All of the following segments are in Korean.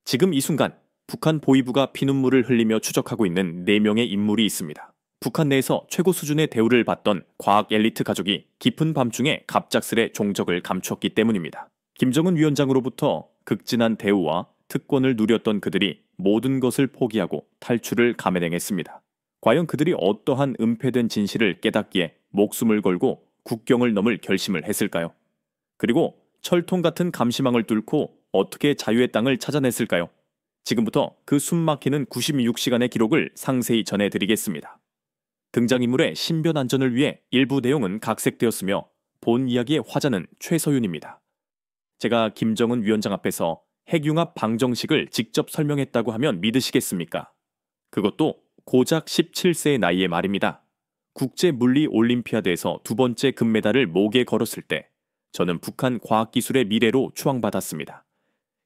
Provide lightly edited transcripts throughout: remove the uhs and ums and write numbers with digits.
지금 이 순간 북한 보위부가 피눈물을 흘리며 추적하고 있는 4명의 인물이 있습니다. 북한 내에서 최고 수준의 대우를 받던 과학 엘리트 가족이 깊은 밤중에 갑작스레 종적을 감추었기 때문입니다. 김정은 위원장으로부터 극진한 대우와 특권을 누렸던 그들이 모든 것을 포기하고 탈출을 감행했습니다. 과연 그들이 어떠한 은폐된 진실을 깨닫기에 목숨을 걸고 국경을 넘을 결심을 했을까요? 그리고 철통 같은 감시망을 뚫고 어떻게 자유의 땅을 찾아냈을까요? 지금부터 그 숨막히는 96시간의 기록을 상세히 전해드리겠습니다. 등장인물의 신변 안전을 위해 일부 내용은 각색되었으며 본 이야기의 화자는 최서윤입니다. 제가 김정은 위원장 앞에서 핵융합 방정식을 직접 설명했다고 하면 믿으시겠습니까? 그것도 고작 17세의 나이에 말입니다. 국제물리올림피아드에서 2번째 금메달을 목에 걸었을 때 저는 북한 과학기술의 미래로 추앙받았습니다.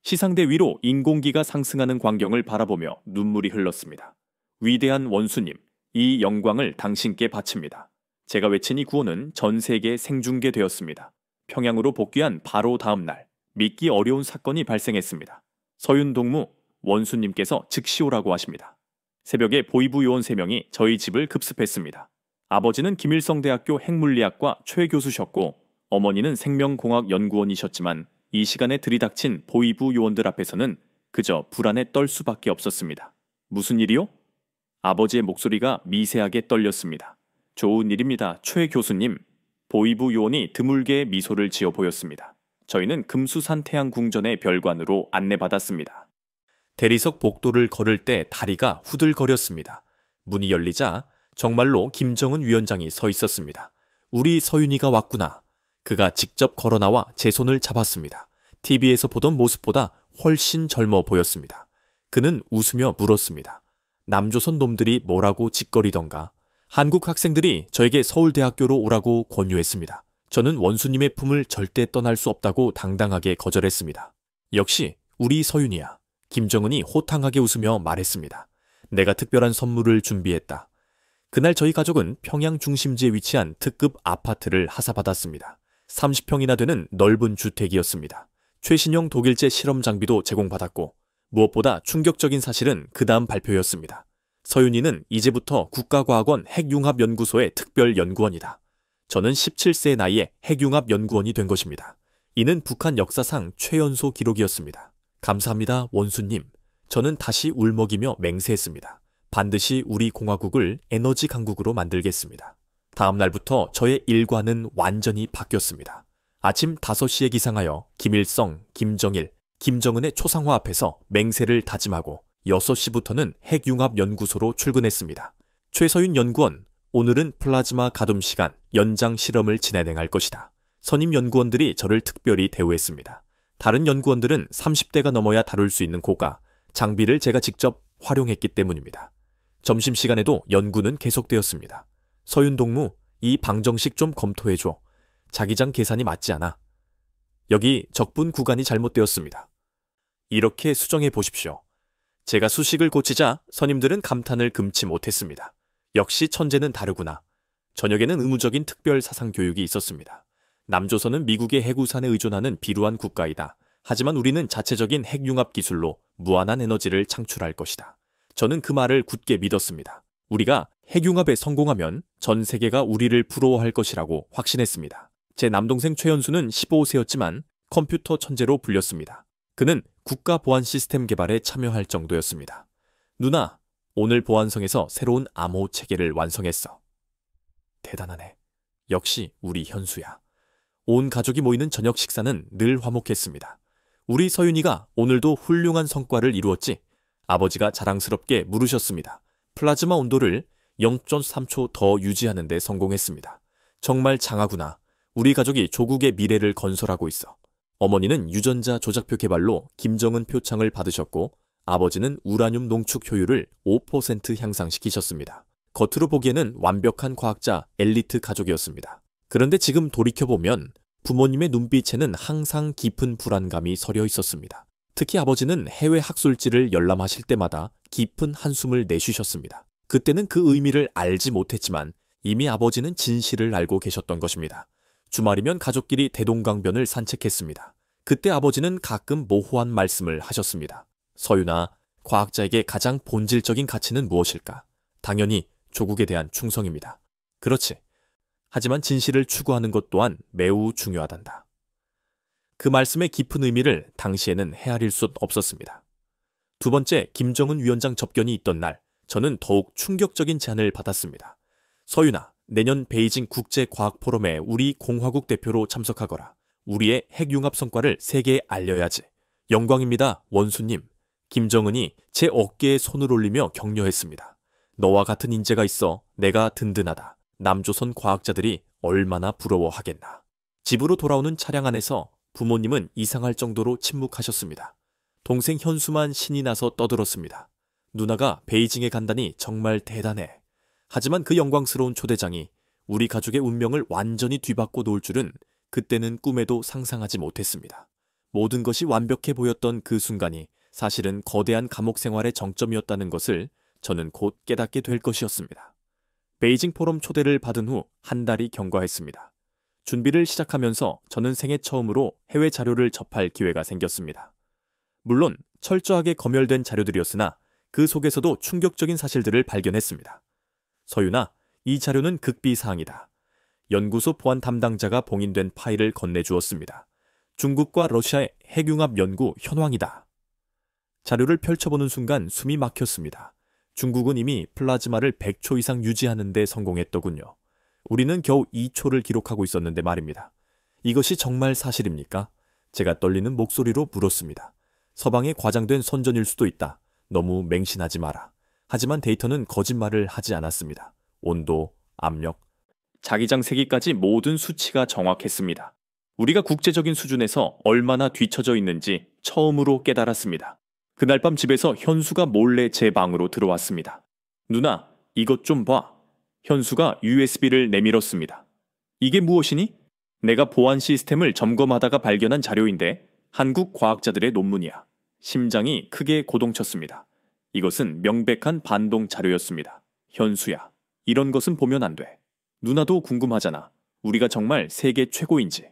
시상대 위로 인공기가 상승하는 광경을 바라보며 눈물이 흘렀습니다. 위대한 원수님, 이 영광을 당신께 바칩니다. 제가 외친 이 구호는 전 세계에 생중계되었습니다. 평양으로 복귀한 바로 다음 날, 믿기 어려운 사건이 발생했습니다. 서윤 동무, 원수님께서 즉시 오라고 하십니다. 새벽에 보위부 요원 3명이 저희 집을 급습했습니다. 아버지는 김일성대학교 핵물리학과 최 교수셨고 어머니는 생명공학연구원이셨지만 이 시간에 들이닥친 보위부 요원들 앞에서는 그저 불안에 떨 수밖에 없었습니다. 무슨 일이요? 아버지의 목소리가 미세하게 떨렸습니다. 좋은 일입니다, 최 교수님. 보위부 요원이 드물게 미소를 지어 보였습니다. 저희는 금수산 태양궁전의 별관으로 안내받았습니다. 대리석 복도를 걸을 때 다리가 후들거렸습니다. 문이 열리자 정말로 김정은 위원장이 서 있었습니다. 우리 서윤이가 왔구나. 그가 직접 걸어나와 제 손을 잡았습니다. TV에서 보던 모습보다 훨씬 젊어 보였습니다. 그는 웃으며 물었습니다. 남조선 놈들이 뭐라고 짓거리던가. 한국 학생들이 저에게 서울대학교로 오라고 권유했습니다. 저는 원수님의 품을 절대 떠날 수 없다고 당당하게 거절했습니다. 역시 우리 서윤이야. 김정은이 호탕하게 웃으며 말했습니다. 내가 특별한 선물을 준비했다. 그날 저희 가족은 평양 중심지에 위치한 특급 아파트를 하사받았습니다. 30평이나 되는 넓은 주택이었습니다. 최신형 독일제 실험 장비도 제공받았고 무엇보다 충격적인 사실은 그 다음 발표였습니다. 서윤이는 이제부터 국가과학원 핵융합연구소의 특별연구원이다. 저는 17세의 나이에 핵융합연구원이 된 것입니다. 이는 북한 역사상 최연소 기록이었습니다. 감사합니다, 원수님. 저는 다시 울먹이며 맹세했습니다. 반드시 우리 공화국을 에너지 강국으로 만들겠습니다. 다음 날부터 저의 일과는 완전히 바뀌었습니다. 아침 5시에 기상하여 김일성, 김정일, 김정은의 초상화 앞에서 맹세를 다짐하고 6시부터는 핵융합연구소로 출근했습니다. 최서윤 연구원, 오늘은 플라즈마 가둠 시간 연장 실험을 진행할 것이다. 선임 연구원들이 저를 특별히 대우했습니다. 다른 연구원들은 30대가 넘어야 다룰 수 있는 고가, 장비를 제가 직접 활용했기 때문입니다. 점심시간에도 연구는 계속되었습니다. 서윤 동무, 이 방정식 좀 검토해줘. 자기장 계산이 맞지 않아. 여기 적분 구간이 잘못되었습니다. 이렇게 수정해 보십시오. 제가 수식을 고치자 선임들은 감탄을 금치 못했습니다. 역시 천재는 다르구나. 저녁에는 의무적인 특별 사상 교육이 있었습니다. 남조선은 미국의 해구산에 의존하는 비루한 국가이다. 하지만 우리는 자체적인 핵융합 기술로 무한한 에너지를 창출할 것이다. 저는 그 말을 굳게 믿었습니다. 우리가 핵융합에 성공하면 전 세계가 우리를 부러워할 것이라고 확신했습니다. 제 남동생 최연수는 15세였지만 컴퓨터 천재로 불렸습니다. 그는 국가 보안 시스템 개발에 참여할 정도였습니다. 누나, 오늘 보안성에서 새로운 암호 체계를 완성했어. 대단하네. 역시 우리 현수야. 온 가족이 모이는 저녁 식사는 늘 화목했습니다. 우리 서윤이가 오늘도 훌륭한 성과를 이루었지? 아버지가 자랑스럽게 물으셨습니다. 플라즈마 온도를 0.3초 더 유지하는 데 성공했습니다. 정말 장하구나. 우리 가족이 조국의 미래를 건설하고 있어. 어머니는 유전자 조작표 개발로 김정은 표창을 받으셨고 아버지는 우라늄 농축 효율을 5% 향상시키셨습니다. 겉으로 보기에는 완벽한 과학자 엘리트 가족이었습니다. 그런데 지금 돌이켜보면 부모님의 눈빛에는 항상 깊은 불안감이 서려 있었습니다. 특히 아버지는 해외 학술지를 열람하실 때마다 깊은 한숨을 내쉬셨습니다. 그때는 그 의미를 알지 못했지만 이미 아버지는 진실을 알고 계셨던 것입니다. 주말이면 가족끼리 대동강변을 산책했습니다. 그때 아버지는 가끔 모호한 말씀을 하셨습니다. 서윤아, 과학자에게 가장 본질적인 가치는 무엇일까? 당연히 조국에 대한 충성입니다. 그렇지. 하지만 진실을 추구하는 것 또한 매우 중요하단다. 그 말씀의 깊은 의미를 당시에는 헤아릴 수 없었습니다. 두 번째, 김정은 위원장 접견이 있던 날, 저는 더욱 충격적인 제안을 받았습니다. 서윤아, 내년 베이징 국제과학포럼에 우리 공화국 대표로 참석하거라. 우리의 핵융합 성과를 세계에 알려야지. 영광입니다, 원수님. 김정은이 제 어깨에 손을 올리며 격려했습니다. 너와 같은 인재가 있어 내가 든든하다. 남조선 과학자들이 얼마나 부러워하겠나. 집으로 돌아오는 차량 안에서 부모님은 이상할 정도로 침묵하셨습니다. 동생 현수만 신이 나서 떠들었습니다. 누나가 베이징에 간다니 정말 대단해. 하지만 그 영광스러운 초대장이 우리 가족의 운명을 완전히 뒤바꿔 놓을 줄은 그때는 꿈에도 상상하지 못했습니다. 모든 것이 완벽해 보였던 그 순간이 사실은 거대한 감옥 생활의 정점이었다는 것을 저는 곧 깨닫게 될 것이었습니다. 베이징 포럼 초대를 받은 후 한 달이 경과했습니다. 준비를 시작하면서 저는 생애 처음으로 해외 자료를 접할 기회가 생겼습니다. 물론 철저하게 검열된 자료들이었으나 그 속에서도 충격적인 사실들을 발견했습니다. 서윤아, 이 자료는 극비사항이다. 연구소 보안 담당자가 봉인된 파일을 건네주었습니다. 중국과 러시아의 핵융합 연구 현황이다. 자료를 펼쳐보는 순간 숨이 막혔습니다. 중국은 이미 플라즈마를 100초 이상 유지하는 데 성공했더군요. 우리는 겨우 2초를 기록하고 있었는데 말입니다. 이것이 정말 사실입니까? 제가 떨리는 목소리로 물었습니다. 서방의 과장된 선전일 수도 있다. 너무 맹신하지 마라. 하지만 데이터는 거짓말을 하지 않았습니다. 온도, 압력, 자기장 세기까지 모든 수치가 정확했습니다. 우리가 국제적인 수준에서 얼마나 뒤처져 있는지 처음으로 깨달았습니다. 그날 밤 집에서 현수가 몰래 제 방으로 들어왔습니다. 누나, 이것 좀 봐. 현수가 USB를 내밀었습니다. 이게 무엇이니? 내가 보안 시스템을 점검하다가 발견한 자료인데 한국 과학자들의 논문이야. 심장이 크게 고동쳤습니다. 이것은 명백한 반동 자료였습니다. 현수야, 이런 것은 보면 안 돼. 누나도 궁금하잖아. 우리가 정말 세계 최고인지.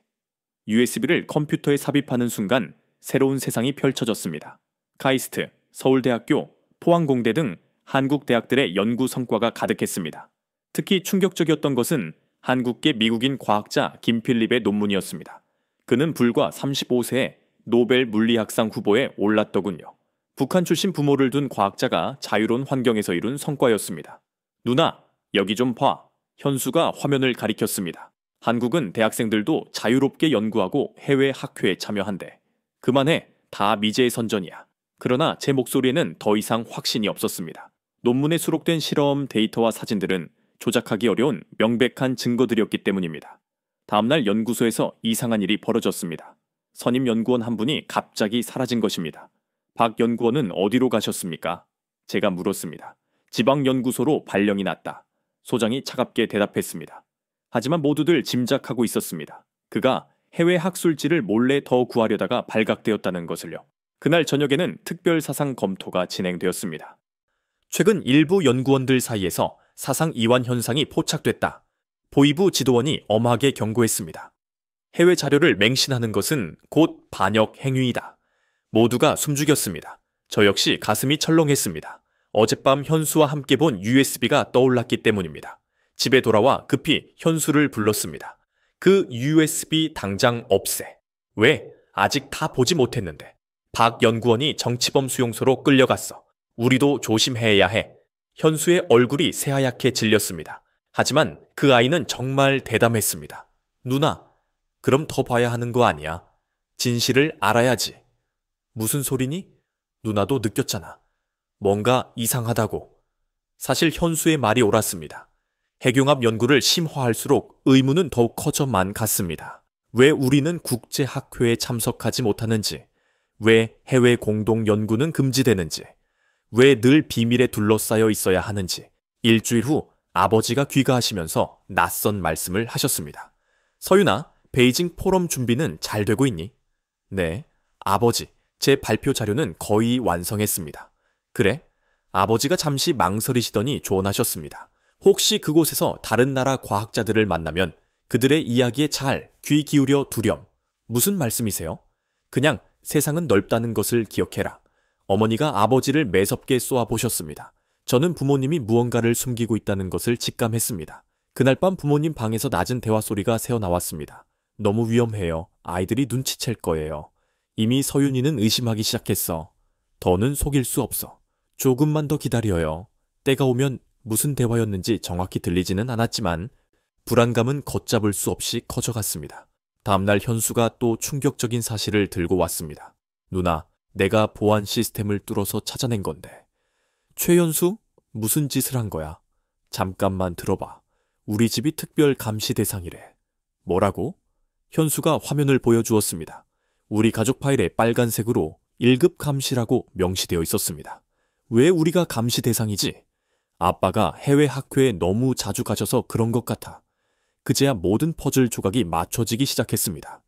USB를 컴퓨터에 삽입하는 순간 새로운 세상이 펼쳐졌습니다. 카이스트, 서울대학교, 포항공대 등 한국 대학들의 연구 성과가 가득했습니다. 특히 충격적이었던 것은 한국계 미국인 과학자 김필립의 논문이었습니다. 그는 불과 35세에 노벨 물리학상 후보에 올랐더군요. 북한 출신 부모를 둔 과학자가 자유로운 환경에서 이룬 성과였습니다. 누나, 여기 좀 봐. 현수가 화면을 가리켰습니다. 한국은 대학생들도 자유롭게 연구하고 해외 학회에 참여한대. 그만해, 다 미제의 선전이야. 그러나 제 목소리에는 더 이상 확신이 없었습니다. 논문에 수록된 실험 데이터와 사진들은 조작하기 어려운 명백한 증거들이었기 때문입니다. 다음날 연구소에서 이상한 일이 벌어졌습니다. 선임 연구원 한 분이 갑자기 사라진 것입니다. 박 연구원은 어디로 가셨습니까? 제가 물었습니다. 지방연구소로 발령이 났다. 소장이 차갑게 대답했습니다. 하지만 모두들 짐작하고 있었습니다. 그가 해외 학술지를 몰래 더 구하려다가 발각되었다는 것을요. 그날 저녁에는 특별사상 검토가 진행되었습니다. 최근 일부 연구원들 사이에서 사상 이완 현상이 포착됐다. 보이부 지도원이 엄하게 경고했습니다. 해외 자료를 맹신하는 것은 곧 반역 행위이다. 모두가 숨죽였습니다. 저 역시 가슴이 철렁했습니다. 어젯밤 현수와 함께 본 USB가 떠올랐기 때문입니다. 집에 돌아와 급히 현수를 불렀습니다. 그 USB 당장 없애. 왜? 아직 다 보지 못했는데. 박 연구원이 정치범 수용소로 끌려갔어. 우리도 조심해야 해. 현수의 얼굴이 새하얗게 질렸습니다. 하지만 그 아이는 정말 대담했습니다. 누나, 그럼 더 봐야 하는 거 아니야? 진실을 알아야지. 무슨 소리니? 누나도 느꼈잖아. 뭔가 이상하다고. 사실 현수의 말이 옳았습니다. 핵융합 연구를 심화할수록 의문은 더욱 커져만 갔습니다. 왜 우리는 국제학회에 참석하지 못하는지, 왜 해외 공동 연구는 금지되는지, 왜 늘 비밀에 둘러싸여 있어야 하는지. 일주일 후 아버지가 귀가하시면서 낯선 말씀을 하셨습니다. 서윤아, 베이징 포럼 준비는 잘 되고 있니? 네, 아버지, 제 발표 자료는 거의 완성했습니다. 그래? 아버지가 잠시 망설이시더니 조언하셨습니다. 혹시 그곳에서 다른 나라 과학자들을 만나면 그들의 이야기에 잘 귀 기울여 두렴. 무슨 말씀이세요? 그냥 세상은 넓다는 것을 기억해라. 어머니가 아버지를 매섭게 쏘아보셨습니다. 저는 부모님이 무언가를 숨기고 있다는 것을 직감했습니다. 그날 밤 부모님 방에서 낮은 대화 소리가 새어나왔습니다. 너무 위험해요. 아이들이 눈치챌 거예요. 이미 서윤이는 의심하기 시작했어. 더는 속일 수 없어. 조금만 더 기다려요. 때가 오면 무슨 대화였는지 정확히 들리지는 않았지만 불안감은 걷잡을 수 없이 커져갔습니다. 다음날 현수가 또 충격적인 사실을 들고 왔습니다. 누나, 내가 보안 시스템을 뚫어서 찾아낸 건데. 최현수? 무슨 짓을 한 거야? 잠깐만 들어봐. 우리 집이 특별 감시 대상이래. 뭐라고? 현수가 화면을 보여주었습니다. 우리 가족 파일에 빨간색으로 1급 감시라고 명시되어 있었습니다. 왜 우리가 감시 대상이지? 아빠가 해외 학회에 너무 자주 가셔서 그런 것 같아. 그제야 모든 퍼즐 조각이 맞춰지기 시작했습니다.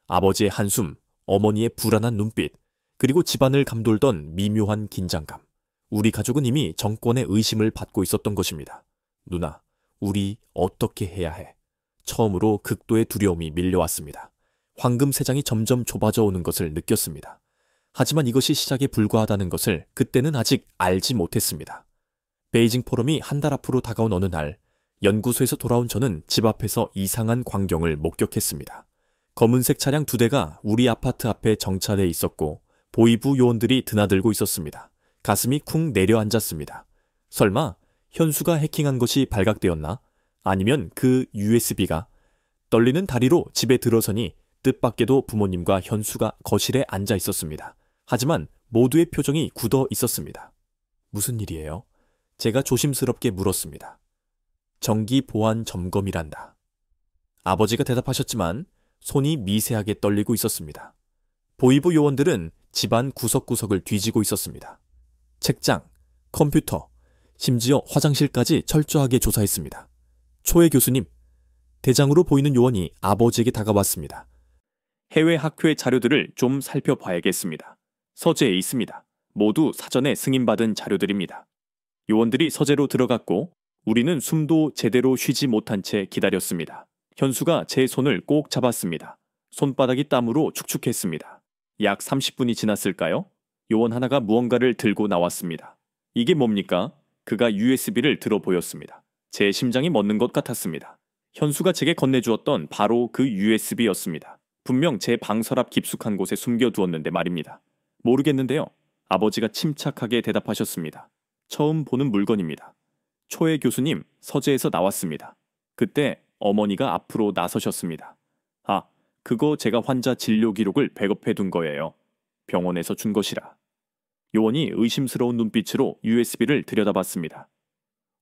아버지의 한숨, 어머니의 불안한 눈빛, 그리고 집안을 감돌던 미묘한 긴장감. 우리 가족은 이미 정권의 의심을 받고 있었던 것입니다. 누나, 우리 어떻게 해야 해? 처음으로 극도의 두려움이 밀려왔습니다. 황금 세장이 점점 좁아져 오는 것을 느꼈습니다. 하지만 이것이 시작에 불과하다는 것을 그때는 아직 알지 못했습니다. 베이징 포럼이 한 달 앞으로 다가온 어느 날, 연구소에서 돌아온 저는 집 앞에서 이상한 광경을 목격했습니다. 검은색 차량 2대가 우리 아파트 앞에 정차돼 있었고 보이부 요원들이 드나들고 있었습니다. 가슴이 쿵 내려앉았습니다. 설마 현수가 해킹한 것이 발각되었나? 아니면 그 USB가? 떨리는 다리로 집에 들어서니 뜻밖에도 부모님과 현수가 거실에 앉아 있었습니다. 하지만 모두의 표정이 굳어 있었습니다. 무슨 일이에요? 제가 조심스럽게 물었습니다. 정기 보안 점검이란다. 아버지가 대답하셨지만 손이 미세하게 떨리고 있었습니다. 보이부 요원들은 집안 구석구석을 뒤지고 있었습니다. 책장, 컴퓨터, 심지어 화장실까지 철저하게 조사했습니다. 초회 교수님, 대장으로 보이는 요원이 아버지에게 다가왔습니다. 해외 학회 자료들을 좀 살펴봐야겠습니다. 서재에 있습니다. 모두 사전에 승인받은 자료들입니다. 요원들이 서재로 들어갔고 우리는 숨도 제대로 쉬지 못한 채 기다렸습니다. 현수가 제 손을 꼭 잡았습니다. 손바닥이 땀으로 축축했습니다. 약 30분이 지났을까요? 요원 하나가 무언가를 들고 나왔습니다. 이게 뭡니까? 그가 USB를 들어 보였습니다. 제 심장이 멎는 것 같았습니다. 현수가 제게 건네주었던 바로 그 USB였습니다. 분명 제 방서랍 깊숙한 곳에 숨겨두었는데 말입니다. 모르겠는데요. 아버지가 침착하게 대답하셨습니다. 처음 보는 물건입니다. 초회 교수님, 서재에서 나왔습니다. 그때 어머니가 앞으로 나서셨습니다. 아, 그거 제가 환자 진료 기록을 백업해 둔 거예요. 병원에서 준 것이라. 요원이 의심스러운 눈빛으로 USB를 들여다봤습니다.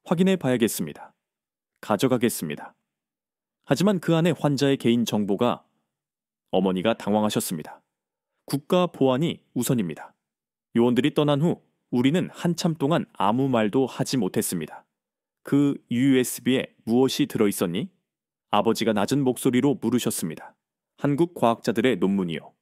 확인해 봐야겠습니다. 가져가겠습니다. 하지만 그 안에 환자의 개인 정보가... 어머니가 당황하셨습니다. 국가 보안이 우선입니다. 요원들이 떠난 후 우리는 한참 동안 아무 말도 하지 못했습니다. 그 USB에 무엇이 들어있었니? 아버지가 낮은 목소리로 물으셨습니다. 한국 과학자들의 논문이요.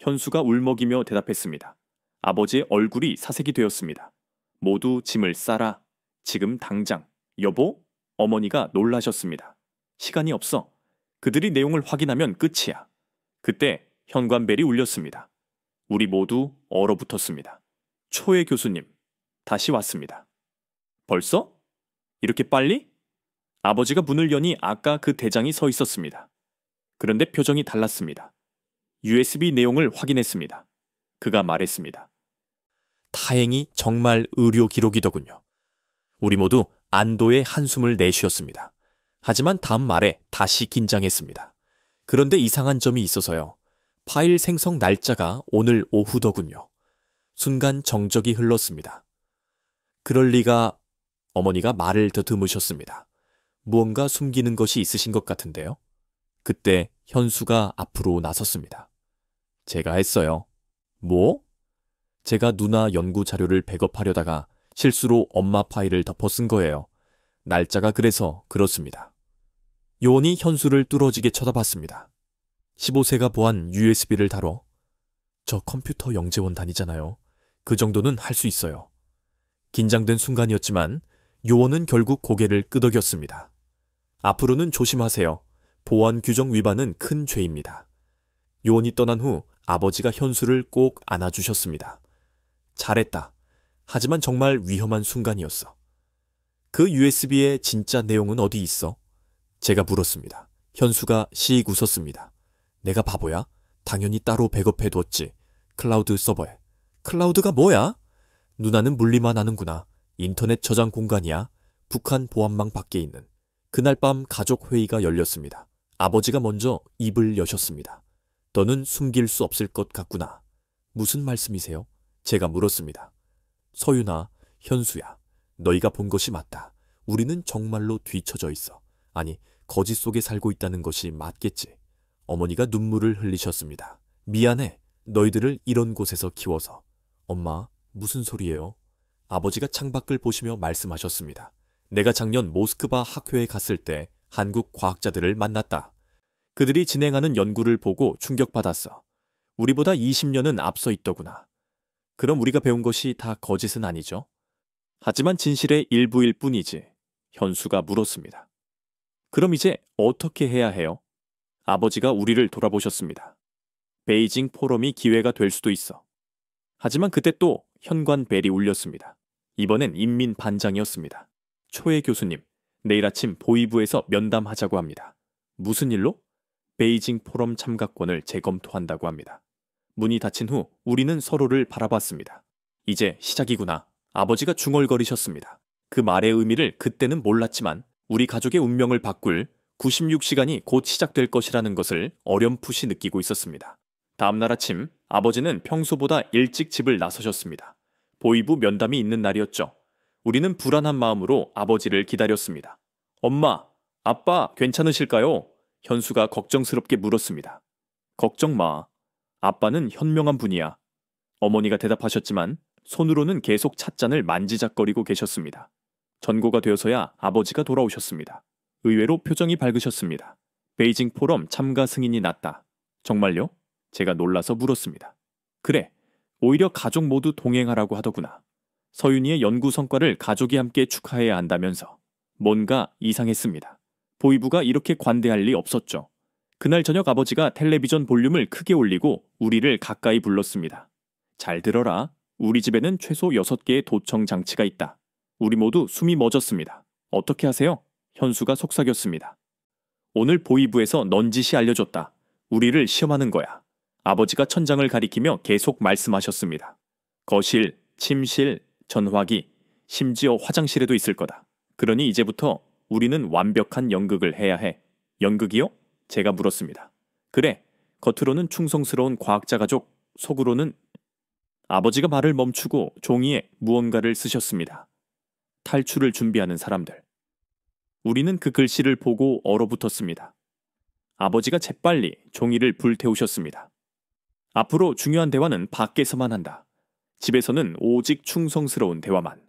현수가 울먹이며 대답했습니다. 아버지의 얼굴이 사색이 되었습니다. 모두 짐을 싸라. 지금 당장. 여보? 어머니가 놀라셨습니다. 시간이 없어. 그들이 내용을 확인하면 끝이야. 그때 현관벨이 울렸습니다. 우리 모두 얼어붙었습니다. 초회 교수님, 다시 왔습니다. 벌써? 이렇게 빨리? 아버지가 문을 여니 아까 그 대장이 서 있었습니다. 그런데 표정이 달랐습니다. USB 내용을 확인했습니다. 그가 말했습니다. 다행히 정말 의료 기록이더군요. 우리 모두 안도의 한숨을 내쉬었습니다. 하지만 다음 말에 다시 긴장했습니다. 그런데 이상한 점이 있어서요. 파일 생성 날짜가 오늘 오후더군요. 순간 정적이 흘렀습니다. 그럴 리가... 어머니가 말을 더듬으셨습니다. 무언가 숨기는 것이 있으신 것 같은데요. 그때 현수가 앞으로 나섰습니다. 제가 했어요. 뭐? 제가 누나 연구 자료를 백업하려다가 실수로 엄마 파일을 덮어 쓴 거예요. 날짜가 그래서 그렇습니다. 요원이 현수를 뚫어지게 쳐다봤습니다. 15세가 보안 USB를 다뤄. 저 컴퓨터 영재원 다니잖아요. 그 정도는 할 수 있어요. 긴장된 순간이었지만 요원은 결국 고개를 끄덕였습니다. 앞으로는 조심하세요. 보안 규정 위반은 큰 죄입니다. 요원이 떠난 후 아버지가 현수를 꼭 안아주셨습니다. 잘했다. 하지만 정말 위험한 순간이었어. 그 USB의 진짜 내용은 어디 있어? 제가 물었습니다. 현수가 씩 웃었습니다. 내가 바보야? 당연히 따로 백업해뒀지. 클라우드 서버에. 클라우드가 뭐야? 누나는 물리만 하는구나. 인터넷 저장 공간이야. 북한 보안망 밖에 있는. 그날 밤 가족 회의가 열렸습니다. 아버지가 먼저 입을 여셨습니다. 너는 숨길 수 없을 것 같구나. 무슨 말씀이세요? 제가 물었습니다. 서윤아, 현수야. 너희가 본 것이 맞다. 우리는 정말로 뒤처져 있어. 아니, 거짓 속에 살고 있다는 것이 맞겠지. 어머니가 눈물을 흘리셨습니다. 미안해. 너희들을 이런 곳에서 키워서. 엄마, 무슨 소리예요? 아버지가 창밖을 보시며 말씀하셨습니다. 내가 작년 모스크바 학회에 갔을 때 한국 과학자들을 만났다. 그들이 진행하는 연구를 보고 충격받았어. 우리보다 20년은 앞서 있더구나. 그럼 우리가 배운 것이 다 거짓은 아니죠? 하지만 진실의 일부일 뿐이지. 현수가 물었습니다. 그럼 이제 어떻게 해야 해요? 아버지가 우리를 돌아보셨습니다. 베이징 포럼이 기회가 될 수도 있어. 하지만 그때 또 현관 벨이 울렸습니다. 이번엔 인민 반장이었습니다. 초해 교수님, 내일 아침 보이부에서 면담하자고 합니다. 무슨 일로? 베이징 포럼 참가권을 재검토한다고 합니다. 문이 닫힌 후 우리는 서로를 바라봤습니다. 이제 시작이구나. 아버지가 중얼거리셨습니다. 그 말의 의미를 그때는 몰랐지만 우리 가족의 운명을 바꿀 96시간이 곧 시작될 것이라는 것을 어렴풋이 느끼고 있었습니다. 다음날 아침 아버지는 평소보다 일찍 집을 나서셨습니다. 보이부 면담이 있는 날이었죠. 우리는 불안한 마음으로 아버지를 기다렸습니다. 엄마, 아빠 괜찮으실까요? 현수가 걱정스럽게 물었습니다. 걱정 마. 아빠는 현명한 분이야. 어머니가 대답하셨지만 손으로는 계속 찻잔을 만지작거리고 계셨습니다. 전고가 되어서야 아버지가 돌아오셨습니다. 의외로 표정이 밝으셨습니다. 베이징 포럼 참가 승인이 났다. 정말요? 제가 놀라서 물었습니다. 그래, 오히려 가족 모두 동행하라고 하더구나. 서윤이의 연구 성과를 가족이 함께 축하해야 한다면서. 뭔가 이상했습니다. 보이부가 이렇게 관대할 리 없었죠. 그날 저녁 아버지가 텔레비전 볼륨을 크게 올리고 우리를 가까이 불렀습니다. 잘 들어라. 우리 집에는 최소 6개의 도청 장치가 있다. 우리 모두 숨이 멎었습니다. 어떻게 하세요? 현수가 속삭였습니다. 오늘 보이부에서 넌지시 알려줬다. 우리를 시험하는 거야. 아버지가 천장을 가리키며 계속 말씀하셨습니다. 거실, 침실, 전화기, 심지어 화장실에도 있을 거다. 그러니 이제부터 우리는 완벽한 연극을 해야 해. 연극이요? 제가 물었습니다. 그래, 겉으로는 충성스러운 과학자 가족, 속으로는... 아버지가 말을 멈추고 종이에 무언가를 쓰셨습니다. 탈출을 준비하는 사람들. 우리는 그 글씨를 보고 얼어붙었습니다. 아버지가 재빨리 종이를 불태우셨습니다. 앞으로 중요한 대화는 밖에서만 한다. 집에서는 오직 충성스러운 대화만.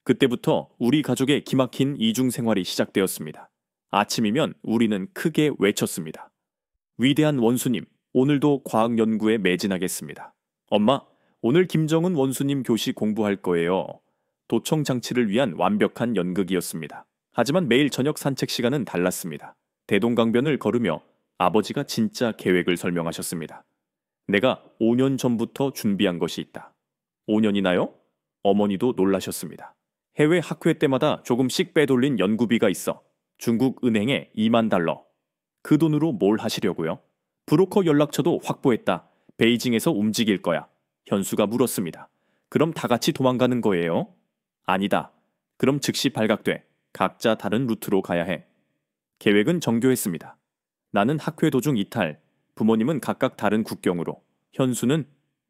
그때부터 우리 가족의 기막힌 이중생활이 시작되었습니다. 아침이면 우리는 크게 외쳤습니다. 위대한 원수님, 오늘도 과학 연구에 매진하겠습니다. 엄마, 오늘 김정은 원수님 교시 공부할 거예요. 도청 장치를 위한 완벽한 연극이었습니다. 하지만 매일 저녁 산책 시간은 달랐습니다. 대동강변을 걸으며 아버지가 진짜 계획을 설명하셨습니다. 내가 5년 전부터 준비한 것이 있다. 5년이나요? 어머니도 놀라셨습니다. 해외 학회 때마다 조금씩 빼돌린 연구비가 있어. 중국 은행에 2만 달러. 그 돈으로 뭘 하시려고요? 브로커 연락처도 확보했다. 베이징에서 움직일 거야. 현수가 물었습니다. 그럼 다 같이 도망가는 거예요? 아니다. 그럼 즉시 발각돼. 각자 다른 루트로 가야 해. 계획은 정교했습니다. 나는 학회 도중 이탈. 부모님은 각각 다른 국경으로. 현수는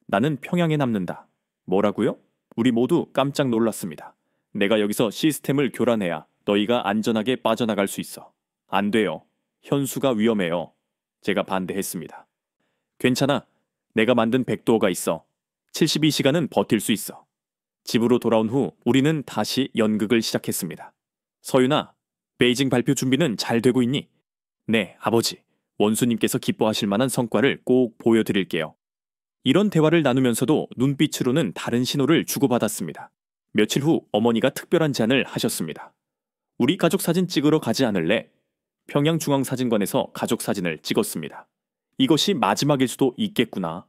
나는 평양에 남는다. 뭐라고요? 우리 모두 깜짝 놀랐습니다. 내가 여기서 시스템을 교란해야 너희가 안전하게 빠져나갈 수 있어. 안 돼요. 현수가 위험해요. 제가 반대했습니다. 괜찮아. 내가 만든 백도어가 있어. 72시간은 버틸 수 있어. 집으로 돌아온 후 우리는 다시 연극을 시작했습니다. 서윤아, 베이징 발표 준비는 잘 되고 있니? 네, 아버지. 원수님께서 기뻐하실 만한 성과를 꼭 보여드릴게요. 이런 대화를 나누면서도 눈빛으로는 다른 신호를 주고받았습니다. 며칠 후 어머니가 특별한 제안을 하셨습니다. 우리 가족 사진 찍으러 가지 않을래? 평양중앙사진관에서 가족 사진을 찍었습니다. 이것이 마지막일 수도 있겠구나.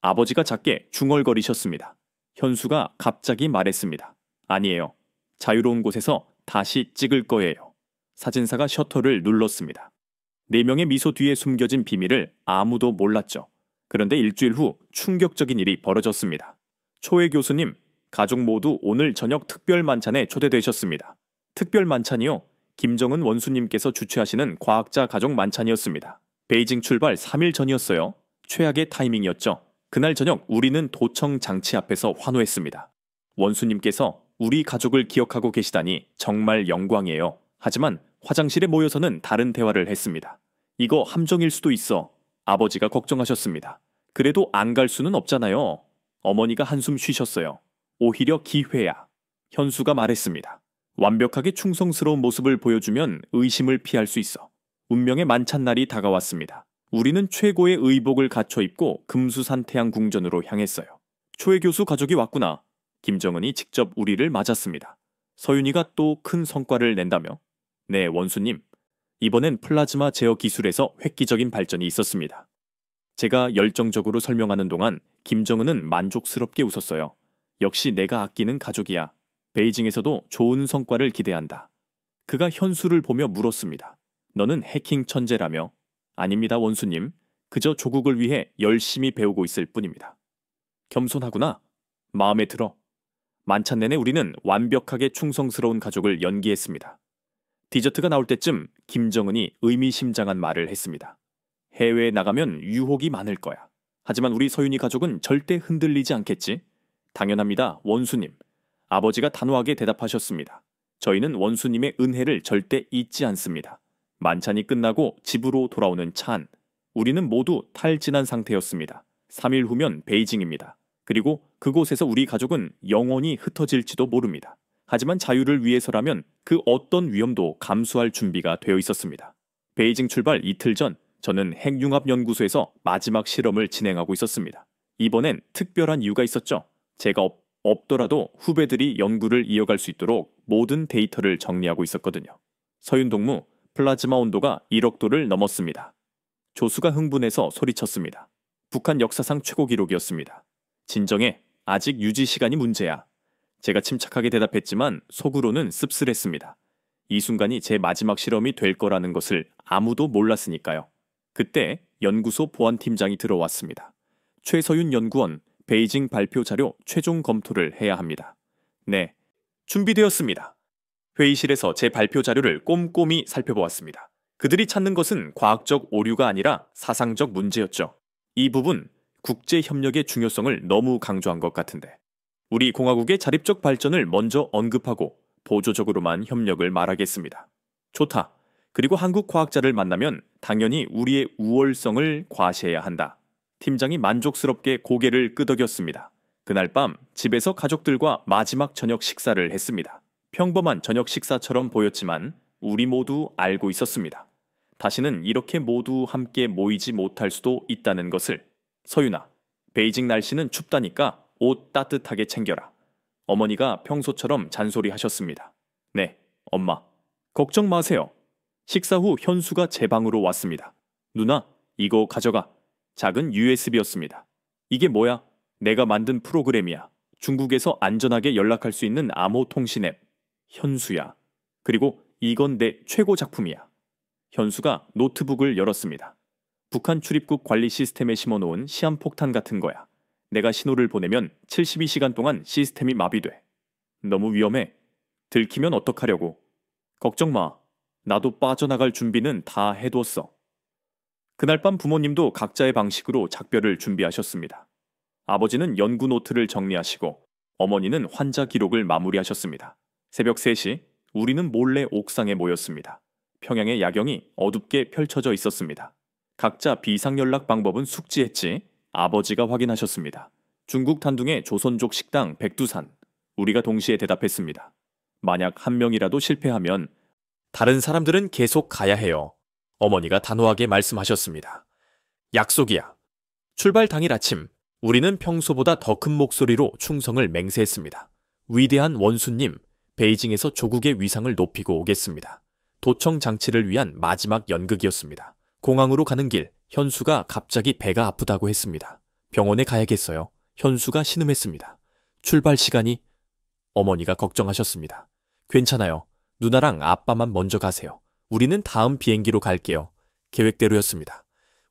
아버지가 작게 중얼거리셨습니다. 현수가 갑자기 말했습니다. 아니에요. 자유로운 곳에서 다시 찍을 거예요. 사진사가 셔터를 눌렀습니다. 4명의 미소 뒤에 숨겨진 비밀을 아무도 몰랐죠. 그런데 일주일 후 충격적인 일이 벌어졌습니다. 초회 교수님, 가족 모두 오늘 저녁 특별 만찬에 초대되셨습니다. 특별 만찬이요? 김정은 원수님께서 주최하시는 과학자 가족 만찬이었습니다. 베이징 출발 3일 전이었어요. 최악의 타이밍이었죠. 그날 저녁 우리는 도청 장치 앞에서 환호했습니다. 원수님께서 우리 가족을 기억하고 계시다니 정말 영광이에요. 하지만 화장실에 모여서는 다른 대화를 했습니다. 이거 함정일 수도 있어. 아버지가 걱정하셨습니다. 그래도 안 갈 수는 없잖아요. 어머니가 한숨 쉬셨어요. 오히려 기회야. 현수가 말했습니다. 완벽하게 충성스러운 모습을 보여주면 의심을 피할 수 있어. 운명의 만찬날이 다가왔습니다. 우리는 최고의 의복을 갖춰 입고 금수산 태양궁전으로 향했어요. 초회 교수 가족이 왔구나. 김정은이 직접 우리를 맞았습니다. 서윤이가 또 큰 성과를 낸다며? 네, 원수님. 이번엔 플라즈마 제어 기술에서 획기적인 발전이 있었습니다. 제가 열정적으로 설명하는 동안 김정은은 만족스럽게 웃었어요. 역시 내가 아끼는 가족이야. 베이징에서도 좋은 성과를 기대한다. 그가 현수를 보며 물었습니다. 너는 해킹 천재라며? 아닙니다, 원수님. 그저 조국을 위해 열심히 배우고 있을 뿐입니다. 겸손하구나. 마음에 들어. 만찬 내내 우리는 완벽하게 충성스러운 가족을 연기했습니다. 디저트가 나올 때쯤 김정은이 의미심장한 말을 했습니다. 해외에 나가면 유혹이 많을 거야. 하지만 우리 서윤이 가족은 절대 흔들리지 않겠지? 당연합니다, 원수님. 아버지가 단호하게 대답하셨습니다. 저희는 원수님의 은혜를 절대 잊지 않습니다. 만찬이 끝나고 집으로 돌아오는 차 안. 우리는 모두 탈진한 상태였습니다. 3일 후면 베이징입니다. 그리고 그곳에서 우리 가족은 영원히 흩어질지도 모릅니다. 하지만 자유를 위해서라면 그 어떤 위험도 감수할 준비가 되어 있었습니다. 베이징 출발 이틀 전 저는 핵융합연구소에서 마지막 실험을 진행하고 있었습니다. 이번엔 특별한 이유가 있었죠. 제가 없더라도 후배들이 연구를 이어갈 수 있도록 모든 데이터를 정리하고 있었거든요. 서윤 동무, 플라즈마 온도가 1억 도를 넘었습니다. 조수가 흥분해서 소리쳤습니다. 북한 역사상 최고 기록이었습니다. 진정해, 아직 유지 시간이 문제야. 제가 침착하게 대답했지만 속으로는 씁쓸했습니다. 이 순간이 제 마지막 실험이 될 거라는 것을 아무도 몰랐으니까요. 그때 연구소 보안팀장이 들어왔습니다. 최서윤 연구원, 베이징 발표 자료 최종 검토를 해야 합니다. 네, 준비되었습니다. 회의실에서 제 발표 자료를 꼼꼼히 살펴보았습니다. 그들이 찾는 것은 과학적 오류가 아니라 사상적 문제였죠. 이 부분, 국제협력의 중요성을 너무 강조한 것 같은데. 우리 공화국의 자립적 발전을 먼저 언급하고 보조적으로만 협력을 말하겠습니다. 좋다. 그리고 한국 과학자를 만나면 당연히 우리의 우월성을 과시해야 한다. 팀장이 만족스럽게 고개를 끄덕였습니다. 그날 밤 집에서 가족들과 마지막 저녁 식사를 했습니다. 평범한 저녁 식사처럼 보였지만 우리 모두 알고 있었습니다. 다시는 이렇게 모두 함께 모이지 못할 수도 있다는 것을. 서윤아, 베이징 날씨는 춥다니까 옷 따뜻하게 챙겨라. 어머니가 평소처럼 잔소리하셨습니다. 네, 엄마. 걱정 마세요. 식사 후 현수가 제 방으로 왔습니다. 누나, 이거 가져가. 작은 USB였습니다. 이게 뭐야? 내가 만든 프로그램이야. 중국에서 안전하게 연락할 수 있는 암호 통신 앱. 현수야. 그리고 이건 내 최고 작품이야. 현수가 노트북을 열었습니다. 북한 출입국 관리 시스템에 심어놓은 시한폭탄 같은 거야. 내가 신호를 보내면 72시간 동안 시스템이 마비돼. 너무 위험해. 들키면 어떡하려고. 걱정 마. 나도 빠져나갈 준비는 다 해뒀어. 그날 밤 부모님도 각자의 방식으로 작별을 준비하셨습니다. 아버지는 연구 노트를 정리하시고 어머니는 환자 기록을 마무리하셨습니다. 새벽 3시 우리는 몰래 옥상에 모였습니다. 평양의 야경이 어둡게 펼쳐져 있었습니다. 각자 비상연락 방법은 숙지했지 아버지가 확인하셨습니다. 중국 단둥의 조선족 식당 백두산. 우리가 동시에 대답했습니다. 만약 한 명이라도 실패하면 다른 사람들은 계속 가야 해요. 어머니가 단호하게 말씀하셨습니다. 약속이야. 출발 당일 아침 우리는 평소보다 더 큰 목소리로 충성을 맹세했습니다. 위대한 원수님, 베이징에서 조국의 위상을 높이고 오겠습니다. 도청 장치를 위한 마지막 연극이었습니다. 공항으로 가는 길, 현수가 갑자기 배가 아프다고 했습니다. 병원에 가야겠어요. 현수가 신음했습니다. 출발 시간이? 어머니가 걱정하셨습니다. 괜찮아요. 누나랑 아빠만 먼저 가세요. 우리는 다음 비행기로 갈게요. 계획대로였습니다.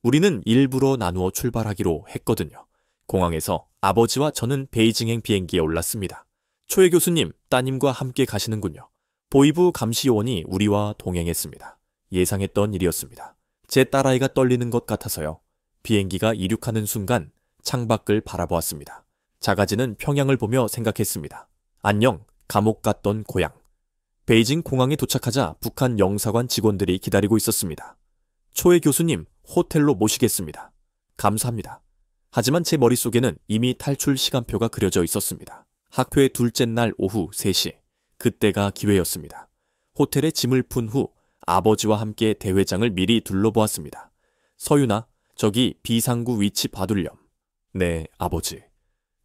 우리는 일부러 나누어 출발하기로 했거든요. 공항에서 아버지와 저는 베이징행 비행기에 올랐습니다. 초해 교수님, 따님과 함께 가시는군요. 보이부 감시요원이 우리와 동행했습니다. 예상했던 일이었습니다. 제 딸아이가 떨리는 것 같아서요. 비행기가 이륙하는 순간 창밖을 바라보았습니다. 작아지는 평양을 보며 생각했습니다. 안녕, 감옥 같던 고향. 베이징 공항에 도착하자 북한 영사관 직원들이 기다리고 있었습니다. 초해 교수님, 호텔로 모시겠습니다. 감사합니다. 하지만 제 머릿속에는 이미 탈출 시간표가 그려져 있었습니다. 학회 둘째 날 오후 3시. 그때가 기회였습니다. 호텔에 짐을 푼 후 아버지와 함께 대회장을 미리 둘러보았습니다. 서윤아, 저기 비상구 위치 봐둘렴. 네, 아버지.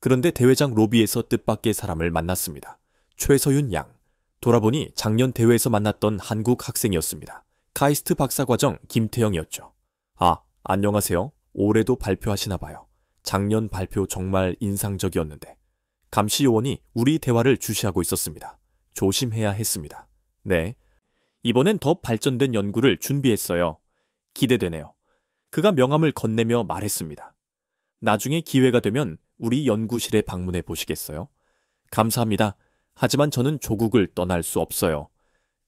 그런데 대회장 로비에서 뜻밖의 사람을 만났습니다. 최서윤 양. 돌아보니 작년 대회에서 만났던 한국 학생이었습니다. 카이스트 박사과정 김태영이었죠. 아, 안녕하세요. 올해도 발표하시나 봐요. 작년 발표 정말 인상적이었는데. 감시요원이 우리 대화를 주시하고 있었습니다. 조심해야 했습니다. 네. 이번엔 더 발전된 연구를 준비했어요. 기대되네요. 그가 명함을 건네며 말했습니다. 나중에 기회가 되면 우리 연구실에 방문해 보시겠어요? 감사합니다. 하지만 저는 조국을 떠날 수 없어요.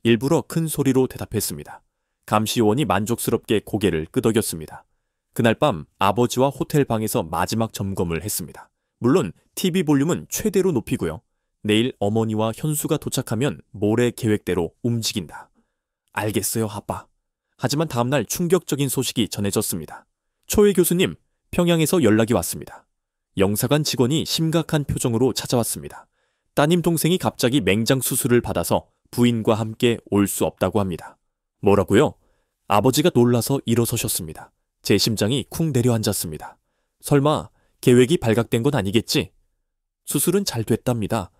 일부러 큰 소리로 대답했습니다. 감시요원이 만족스럽게 고개를 끄덕였습니다. 그날 밤 아버지와 호텔 방에서 마지막 점검을 했습니다. 물론 TV 볼륨은 최대로 높이고요. 내일 어머니와 현수가 도착하면 모레 계획대로 움직인다. 알겠어요, 아빠. 하지만 다음날 충격적인 소식이 전해졌습니다. 초해 교수님, 평양에서 연락이 왔습니다. 영사관 직원이 심각한 표정으로 찾아왔습니다. 따님 동생이 갑자기 맹장 수술을 받아서 부인과 함께 올 수 없다고 합니다. 뭐라고요? 아버지가 놀라서 일어서셨습니다. 제 심장이 쿵 내려앉았습니다. 설마 계획이 발각된 건 아니겠지? 수술은 잘 됐답니다.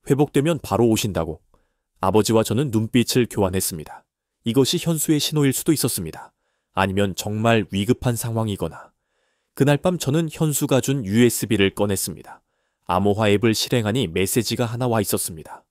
회복되면 바로 오신다고. 아버지와 저는 눈빛을 교환했습니다. 이것이 현수의 신호일 수도 있었습니다. 아니면 정말 위급한 상황이거나. 그날 밤 저는 현수가 준 USB를 꺼냈습니다. 암호화 앱을 실행하니 메시지가 하나 와 있었습니다.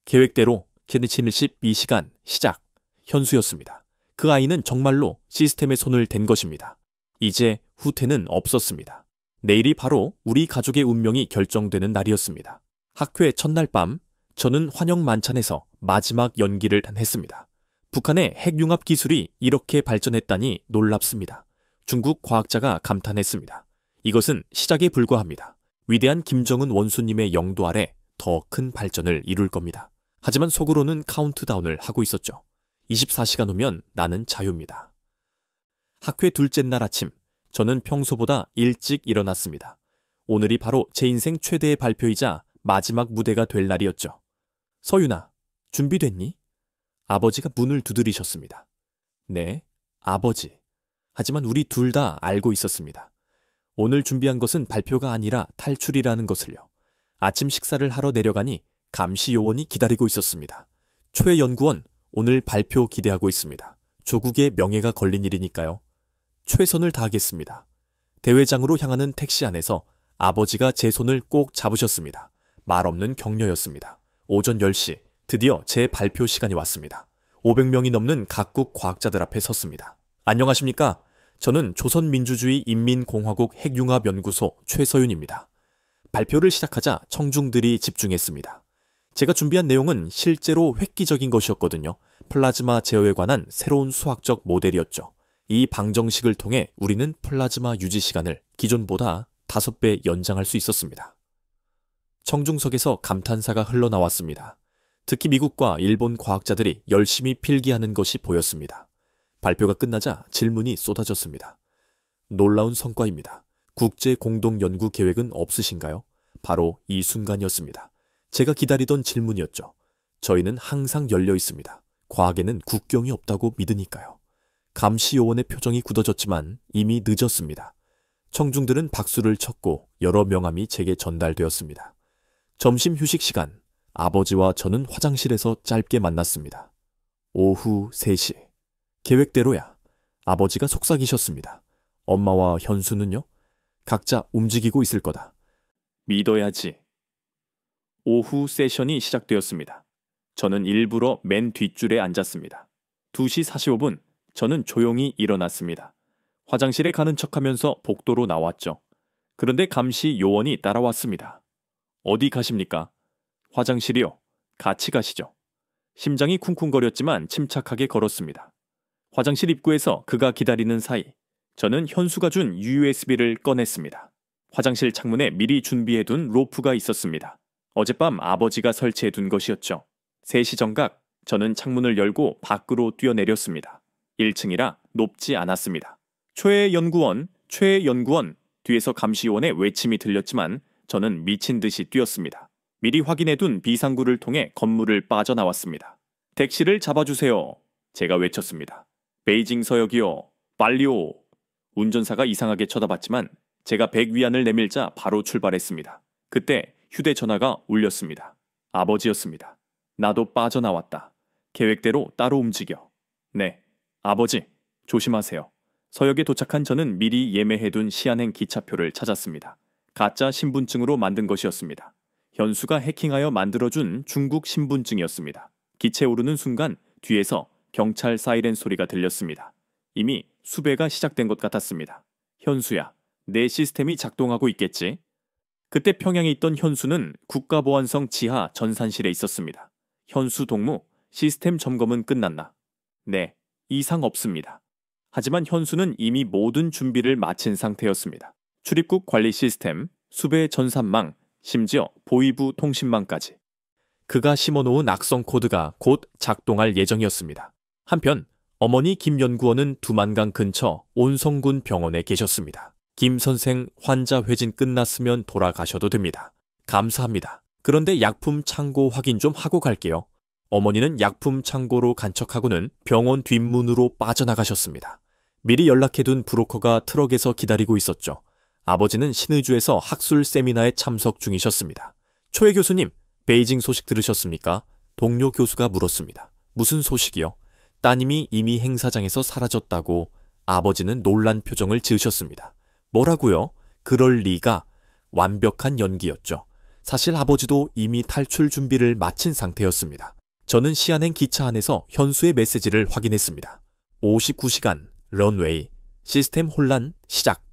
계획대로 캐니치밀십 2시간 시작. 현수였습니다. 그 아이는 정말로 시스템에 손을 댄 것입니다. 이제 후퇴는 없었습니다. 내일이 바로 우리 가족의 운명이 결정되는 날이었습니다. 학회 첫날 밤 저는 환영 만찬에서 마지막 연기를 했습니다. 북한의 핵융합 기술이 이렇게 발전했다니 놀랍습니다. 중국 과학자가 감탄했습니다. 이것은 시작에 불과합니다. 위대한 김정은 원수님의 영도 아래 더 큰 발전을 이룰 겁니다. 하지만 속으로는 카운트다운을 하고 있었죠. 24시간 후면 나는 자유입니다. 학회 둘째 날 아침, 저는 평소보다 일찍 일어났습니다. 오늘이 바로 제 인생 최대의 발표이자 마지막 무대가 될 날이었죠. 서윤아, 준비됐니? 아버지가 문을 두드리셨습니다. 네, 아버지. 하지만 우리 둘 다 알고 있었습니다. 오늘 준비한 것은 발표가 아니라 탈출이라는 것을요. 아침 식사를 하러 내려가니 감시요원이 기다리고 있었습니다. 초해 연구원, 오늘 발표 기대하고 있습니다. 조국의 명예가 걸린 일이니까요. 최선을 다하겠습니다. 대회장으로 향하는 택시 안에서 아버지가 제 손을 꼭 잡으셨습니다. 말없는 격려였습니다. 오전 10시, 드디어 제 발표 시간이 왔습니다. 500명이 넘는 각국 과학자들 앞에 섰습니다. 안녕하십니까? 저는 조선민주주의 인민공화국 핵융합연구소 최서윤입니다. 발표를 시작하자 청중들이 집중했습니다. 제가 준비한 내용은 실제로 획기적인 것이었거든요. 플라즈마 제어에 관한 새로운 수학적 모델이었죠. 이 방정식을 통해 우리는 플라즈마 유지 시간을 기존보다 5배 연장할 수 있었습니다. 청중석에서 감탄사가 흘러나왔습니다. 특히 미국과 일본 과학자들이 열심히 필기하는 것이 보였습니다. 발표가 끝나자 질문이 쏟아졌습니다. 놀라운 성과입니다. 국제 공동 연구 계획은 없으신가요? 바로 이 순간이었습니다. 제가 기다리던 질문이었죠. 저희는 항상 열려 있습니다. 과학에는 국경이 없다고 믿으니까요. 감시요원의 표정이 굳어졌지만 이미 늦었습니다. 청중들은 박수를 쳤고 여러 명함이 제게 전달되었습니다. 점심 휴식 시간, 아버지와 저는 화장실에서 짧게 만났습니다. 오후 3시. 계획대로야. 아버지가 속삭이셨습니다. 엄마와 현수는요? 각자 움직이고 있을 거다. 믿어야지. 오후 세션이 시작되었습니다. 저는 일부러 맨 뒷줄에 앉았습니다. 2시 45분, 저는 조용히 일어났습니다. 화장실에 가는 척하면서 복도로 나왔죠. 그런데 감시 요원이 따라왔습니다. 어디 가십니까? 화장실이요. 같이 가시죠. 심장이 쿵쿵거렸지만 침착하게 걸었습니다. 화장실 입구에서 그가 기다리는 사이 저는 현수가 준 USB를 꺼냈습니다. 화장실 창문에 미리 준비해둔 로프가 있었습니다. 어젯밤 아버지가 설치해둔 것이었죠. 3시 정각 저는 창문을 열고 밖으로 뛰어내렸습니다. 1층이라 높지 않았습니다. 최 연구원 뒤에서 감시요원의 외침이 들렸지만 저는 미친 듯이 뛰었습니다. 미리 확인해둔 비상구를 통해 건물을 빠져나왔습니다. 택시를 잡아주세요. 제가 외쳤습니다. 베이징 서역이요. 빨리요. 운전사가 이상하게 쳐다봤지만 제가 100위안을 내밀자 바로 출발했습니다. 그때 휴대전화가 울렸습니다. 아버지였습니다. 나도 빠져나왔다. 계획대로 따로 움직여. 네, 아버지, 조심하세요. 서역에 도착한 저는 미리 예매해둔 시한행 기차표를 찾았습니다. 가짜 신분증으로 만든 것이었습니다. 현수가 해킹하여 만들어준 중국 신분증이었습니다. 기체에 오르는 순간 뒤에서 경찰 사이렌 소리가 들렸습니다. 이미 수배가 시작된 것 같았습니다. 현수야, 내 시스템이 작동하고 있겠지? 그때 평양에 있던 현수는 국가보안성 지하 전산실에 있었습니다. 현수 동무, 시스템 점검은 끝났나? 네, 이상 없습니다. 하지만 현수는 이미 모든 준비를 마친 상태였습니다. 출입국 관리 시스템, 수배 전산망, 심지어 보이부 통신망까지. 그가 심어놓은 악성 코드가 곧 작동할 예정이었습니다. 한편 어머니 김 연구원은 두만강 근처 온성군 병원에 계셨습니다. 김 선생 환자 회진 끝났으면 돌아가셔도 됩니다. 감사합니다. 그런데 약품 창고 확인 좀 하고 갈게요. 어머니는 약품 창고로 간척하고는 병원 뒷문으로 빠져나가셨습니다. 미리 연락해둔 브로커가 트럭에서 기다리고 있었죠. 아버지는 신의주에서 학술 세미나에 참석 중이셨습니다. 초해 교수님, 베이징 소식 들으셨습니까? 동료 교수가 물었습니다. 무슨 소식이요? 따님이 이미 행사장에서 사라졌다고. 아버지는 놀란 표정을 지으셨습니다. 뭐라고요? 그럴 리가. 완벽한 연기였죠. 사실 아버지도 이미 탈출 준비를 마친 상태였습니다. 저는 시한행 기차 안에서 현수의 메시지를 확인했습니다. 59시간, 런웨이, 시스템 혼란, 시작.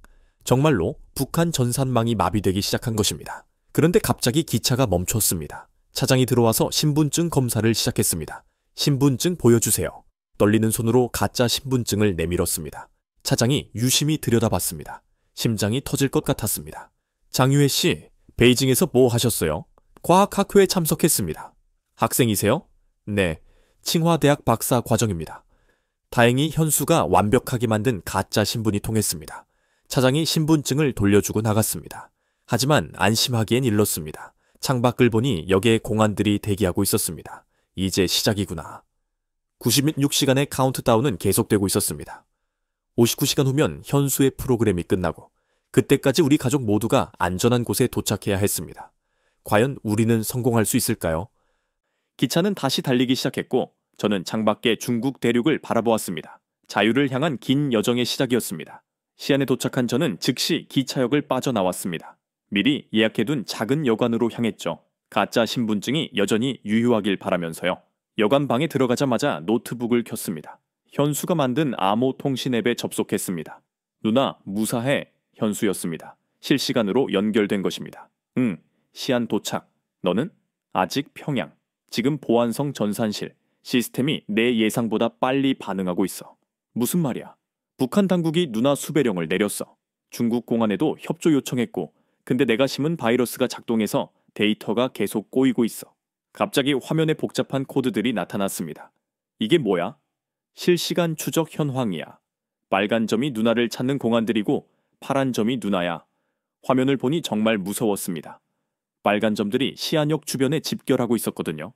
정말로 북한 전산망이 마비되기 시작한 것입니다. 그런데 갑자기 기차가 멈췄습니다. 차장이 들어와서 신분증 검사를 시작했습니다. 신분증 보여주세요. 떨리는 손으로 가짜 신분증을 내밀었습니다. 차장이 유심히 들여다봤습니다. 심장이 터질 것 같았습니다. 장유해 씨, 베이징에서 뭐 하셨어요? 과학학회에 참석했습니다. 학생이세요? 네, 칭화대학 박사 과정입니다. 다행히 현수가 완벽하게 만든 가짜 신분이 통했습니다. 차장이 신분증을 돌려주고 나갔습니다. 하지만 안심하기엔 일렀습니다. 창밖을 보니 역에 공안들이 대기하고 있었습니다. 이제 시작이구나. 96시간의 카운트다운은 계속되고 있었습니다. 59시간 후면 현수의 프로그램이 끝나고 그때까지 우리 가족 모두가 안전한 곳에 도착해야 했습니다. 과연 우리는 성공할 수 있을까요? 기차는 다시 달리기 시작했고 저는 창밖에 중국 대륙을 바라보았습니다. 자유를 향한 긴 여정의 시작이었습니다. 시안에 도착한 저는 즉시 기차역을 빠져나왔습니다. 미리 예약해둔 작은 여관으로 향했죠. 가짜 신분증이 여전히 유효하길 바라면서요. 여관 방에 들어가자마자 노트북을 켰습니다. 현수가 만든 암호 통신 앱에 접속했습니다. 누나, 무사해. 현수였습니다. 실시간으로 연결된 것입니다. 응, 시안 도착. 너는? 아직 평양. 지금 보안성 전산실. 시스템이 내 예상보다 빨리 반응하고 있어. 무슨 말이야? 북한 당국이 누나 수배령을 내렸어. 중국 공안에도 협조 요청했고 근데 내가 심은 바이러스가 작동해서 데이터가 계속 꼬이고 있어. 갑자기 화면에 복잡한 코드들이 나타났습니다. 이게 뭐야? 실시간 추적 현황이야. 빨간 점이 누나를 찾는 공안들이고 파란 점이 누나야. 화면을 보니 정말 무서웠습니다. 빨간 점들이 시안역 주변에 집결하고 있었거든요.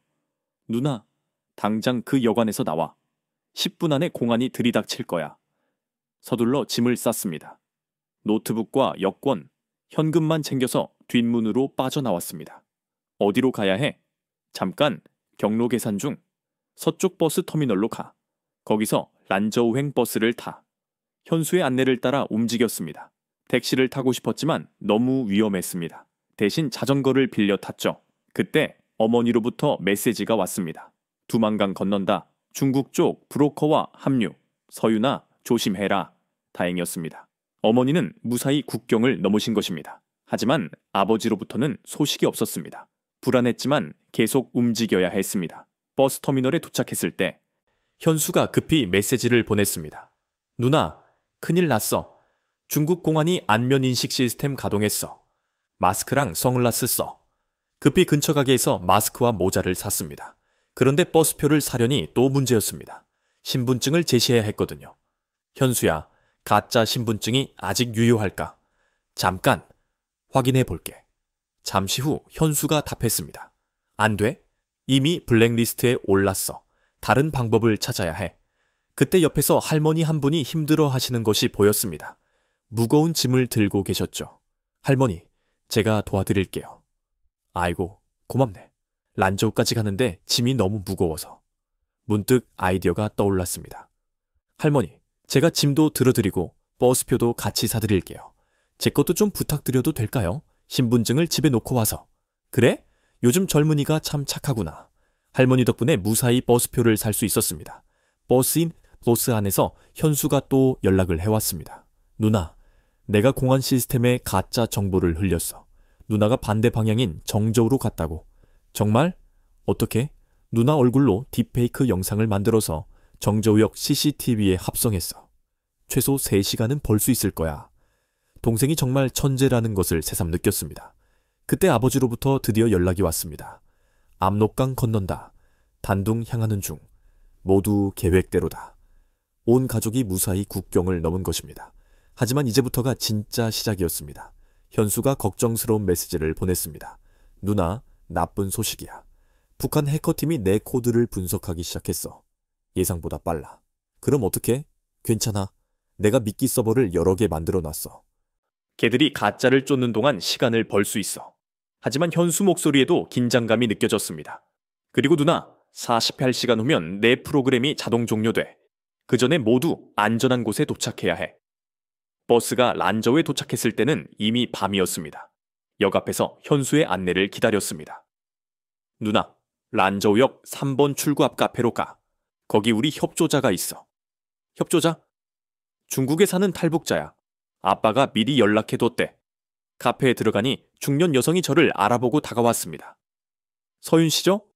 누나, 당장 그 여관에서 나와. 10분 안에 공안이 들이닥칠 거야. 서둘러 짐을 쌌습니다. 노트북과 여권, 현금만 챙겨서 뒷문으로 빠져나왔습니다. 어디로 가야 해? 잠깐, 경로 계산 중. 서쪽 버스 터미널로 가. 거기서 란저우행 버스를 타. 현수의 안내를 따라 움직였습니다. 택시를 타고 싶었지만 너무 위험했습니다. 대신 자전거를 빌려 탔죠. 그때 어머니로부터 메시지가 왔습니다. 두만강 건넌다. 중국 쪽 브로커와 합류. 서윤아, 조심해라. 다행이었습니다. 어머니는 무사히 국경을 넘으신 것입니다. 하지만 아버지로부터는 소식이 없었습니다. 불안했지만 계속 움직여야 했습니다. 버스 터미널에 도착했을 때 현수가 급히 메시지를 보냈습니다. 누나, 큰일 났어. 중국 공안이 안면 인식 시스템 가동했어. 마스크랑 선글라스 써. 급히 근처 가게에서 마스크와 모자를 샀습니다. 그런데 버스표를 사려니 또 문제였습니다. 신분증을 제시해야 했거든요. 현수야, 가짜 신분증이 아직 유효할까? 잠깐 확인해 볼게. 잠시 후 현수가 답했습니다. 안 돼? 이미 블랙리스트에 올랐어. 다른 방법을 찾아야 해. 그때 옆에서 할머니 한 분이 힘들어 하시는 것이 보였습니다. 무거운 짐을 들고 계셨죠. 할머니, 제가 도와드릴게요. 아이고, 고맙네. 란저우까지 가는데 짐이 너무 무거워서. 문득 아이디어가 떠올랐습니다. 할머니, 제가 짐도 들어드리고 버스표도 같이 사드릴게요. 제 것도 좀 부탁드려도 될까요? 신분증을 집에 놓고 와서. 그래? 요즘 젊은이가 참 착하구나. 할머니 덕분에 무사히 버스표를 살 수 있었습니다. 버스인 버스 안에서 현수가 또 연락을 해왔습니다. 누나, 내가 공안 시스템에 가짜 정보를 흘렸어. 누나가 반대 방향인 정저우로 갔다고. 정말? 어떻게? 누나 얼굴로 딥페이크 영상을 만들어서 정저우역 CCTV에 합성했어. 최소 3시간은 벌 수 있을 거야. 동생이 정말 천재라는 것을 새삼 느꼈습니다. 그때 아버지로부터 드디어 연락이 왔습니다. 압록강 건넌다. 단둥 향하는 중. 모두 계획대로다. 온 가족이 무사히 국경을 넘은 것입니다. 하지만 이제부터가 진짜 시작이었습니다. 현수가 걱정스러운 메시지를 보냈습니다. 누나, 나쁜 소식이야. 북한 해커팀이 내 코드를 분석하기 시작했어. 예상보다 빨라. 그럼 어떡해? 괜찮아. 내가 미끼 서버를 여러 개 만들어 놨어. 걔들이 가짜를 쫓는 동안 시간을 벌 수 있어. 하지만 현수 목소리에도 긴장감이 느껴졌습니다. 그리고 누나, 48시간 후면 내 프로그램이 자동 종료돼. 그 전에 모두 안전한 곳에 도착해야 해. 버스가 란저우에 도착했을 때는 이미 밤이었습니다. 역 앞에서 현수의 안내를 기다렸습니다. 누나, 란저우역 3번 출구 앞 카페로 가. 거기 우리 협조자가 있어. 협조자? 중국에 사는 탈북자야. 아빠가 미리 연락해뒀대. 카페에 들어가니 중년 여성이 저를 알아보고 다가왔습니다. 서윤 씨죠?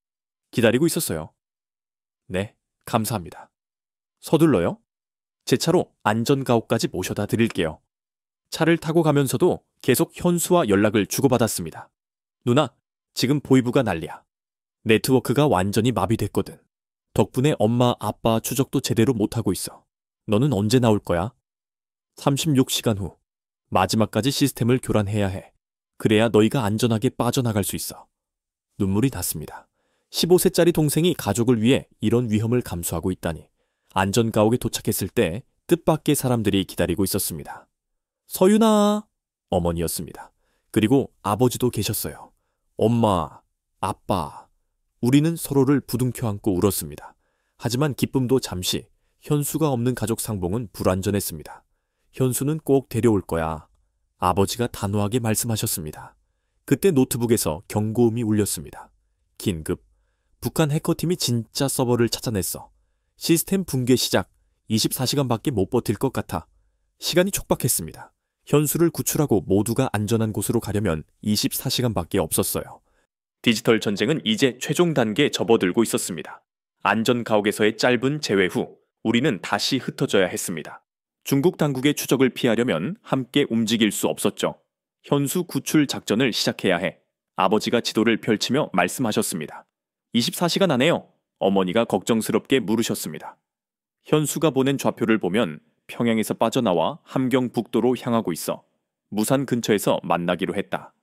기다리고 있었어요. 네, 감사합니다. 서둘러요? 제 차로 안전가옥까지 모셔다 드릴게요. 차를 타고 가면서도 계속 현수와 연락을 주고받았습니다. 누나, 지금 보이부가 난리야. 네트워크가 완전히 마비됐거든. 덕분에 엄마, 아빠 추적도 제대로 못하고 있어. 너는 언제 나올 거야? 36시간 후. 마지막까지 시스템을 교란해야 해. 그래야 너희가 안전하게 빠져나갈 수 있어. 눈물이 났습니다. 15세짜리 동생이 가족을 위해 이런 위험을 감수하고 있다니. 안전가옥에 도착했을 때 뜻밖의 사람들이 기다리고 있었습니다. 서윤아, 어머니였습니다. 그리고 아버지도 계셨어요. 엄마, 아빠. 우리는 서로를 부둥켜 안고 울었습니다. 하지만 기쁨도 잠시, 현수가 없는 가족 상봉은 불완전했습니다. 현수는 꼭 데려올 거야. 아버지가 단호하게 말씀하셨습니다. 그때 노트북에서 경고음이 울렸습니다. 긴급. 북한 해커팀이 진짜 서버를 찾아냈어. 시스템 붕괴 시작. 24시간밖에 못 버틸 것 같아. 시간이 촉박했습니다. 현수를 구출하고 모두가 안전한 곳으로 가려면 24시간밖에 없었어요. 디지털 전쟁은 이제 최종 단계에 접어들고 있었습니다. 안전가옥에서의 짧은 재회 후 우리는 다시 흩어져야 했습니다. 중국 당국의 추적을 피하려면 함께 움직일 수 없었죠. 현수 구출 작전을 시작해야 해. 아버지가 지도를 펼치며 말씀하셨습니다. 24시간 안에요. 어머니가 걱정스럽게 물으셨습니다. 현수가 보낸 좌표를 보면 평양에서 빠져나와 함경 북도로 향하고 있어. 무산 근처에서 만나기로 했다.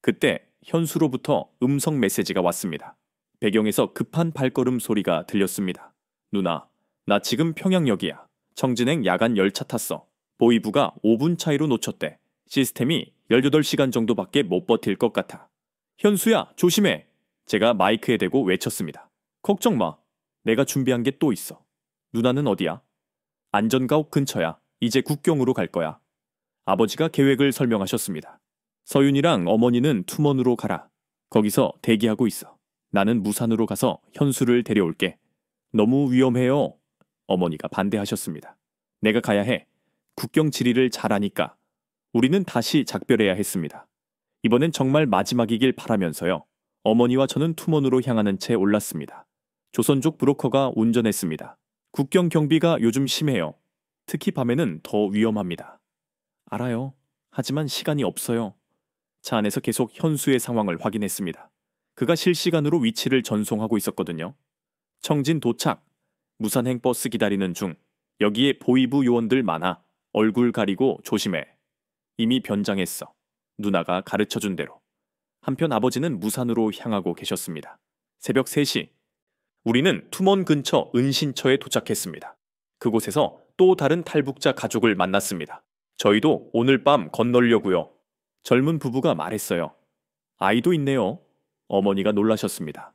그때 현수로부터 음성 메시지가 왔습니다. 배경에서 급한 발걸음 소리가 들렸습니다. 누나, 나 지금 평양역이야. 청진행 야간 열차 탔어. 보이부가 5분 차이로 놓쳤대. 시스템이 18시간 정도밖에 못 버틸 것 같아. 현수야, 조심해. 제가 마이크에 대고 외쳤습니다. 걱정 마. 내가 준비한 게 또 있어. 누나는 어디야? 안전가옥 근처야. 이제 국경으로 갈 거야. 아버지가 계획을 설명하셨습니다. 서윤이랑 어머니는 투먼으로 가라. 거기서 대기하고 있어. 나는 무산으로 가서 현수를 데려올게. 너무 위험해요. 어머니가 반대하셨습니다. 내가 가야 해. 국경 지리를 잘 아니까. 우리는 다시 작별해야 했습니다. 이번엔 정말 마지막이길 바라면서요. 어머니와 저는 투몬으로 향하는 채 올랐습니다. 조선족 브로커가 운전했습니다. 국경 경비가 요즘 심해요. 특히 밤에는 더 위험합니다. 알아요. 하지만 시간이 없어요. 차 안에서 계속 현수의 상황을 확인했습니다. 그가 실시간으로 위치를 전송하고 있었거든요. 청진 도착. 무산행 버스 기다리는 중. 여기에 보이부 요원들 많아. 얼굴 가리고 조심해. 이미 변장했어. 누나가 가르쳐준 대로. 한편 아버지는 무산으로 향하고 계셨습니다. 새벽 3시. 우리는 투몬 근처 은신처에 도착했습니다. 그곳에서 또 다른 탈북자 가족을 만났습니다. 저희도 오늘 밤 건너려고요. 젊은 부부가 말했어요. 아이도 있네요. 어머니가 놀라셨습니다.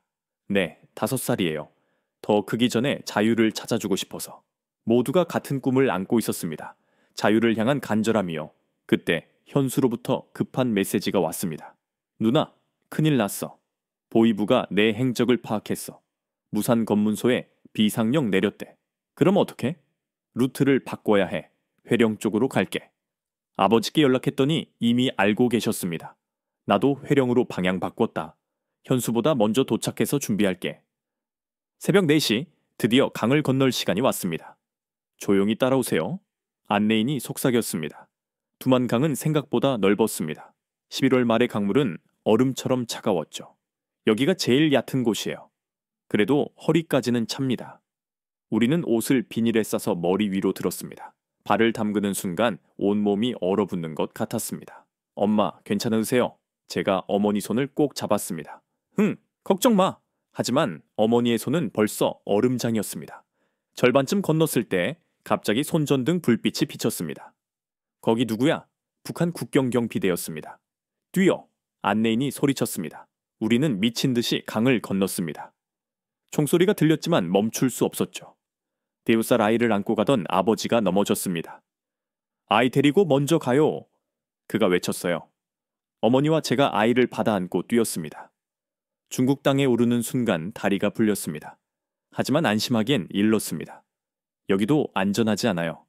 네, 5살이에요. 더 크기 전에 자유를 찾아주고 싶어서. 모두가 같은 꿈을 안고 있었습니다. 자유를 향한 간절함이요. 그때 현수로부터 급한 메시지가 왔습니다. 누나, 큰일 났어. 보이부가 내 행적을 파악했어. 무산 검문소에 비상령 내렸대. 그럼 어떡해? 루트를 바꿔야 해. 회령 쪽으로 갈게. 아버지께 연락했더니 이미 알고 계셨습니다. 나도 회령으로 방향 바꿨다. 현수보다 먼저 도착해서 준비할게. 새벽 4시 드디어 강을 건널 시간이 왔습니다. 조용히 따라오세요. 안내인이 속삭였습니다. 두만강은 생각보다 넓었습니다. 11월 말의 강물은 얼음처럼 차가웠죠. 여기가 제일 얕은 곳이에요. 그래도 허리까지는 찹니다. 우리는 옷을 비닐에 싸서 머리 위로 들었습니다. 발을 담그는 순간 온몸이 얼어붙는 것 같았습니다. 엄마, 괜찮으세요? 제가 어머니 손을 꼭 잡았습니다. 걱정 마. 하지만 어머니의 손은 벌써 얼음장이었습니다. 절반쯤 건넜을 때 갑자기 손전등 불빛이 비쳤습니다. 거기 누구야? 북한 국경경 비대였습니다. 뛰어! 안내인이 소리쳤습니다. 우리는 미친 듯이 강을 건넜습니다. 총소리가 들렸지만 멈출 수 없었죠. 4살 아이를 안고 가던 아버지가 넘어졌습니다. 아이 데리고 먼저 가요. 그가 외쳤어요. 어머니와 제가 아이를 받아 안고 뛰었습니다. 중국 땅에 오르는 순간 다리가 불렸습니다. 하지만 안심하기엔 일렀습니다. 여기도 안전하지 않아요.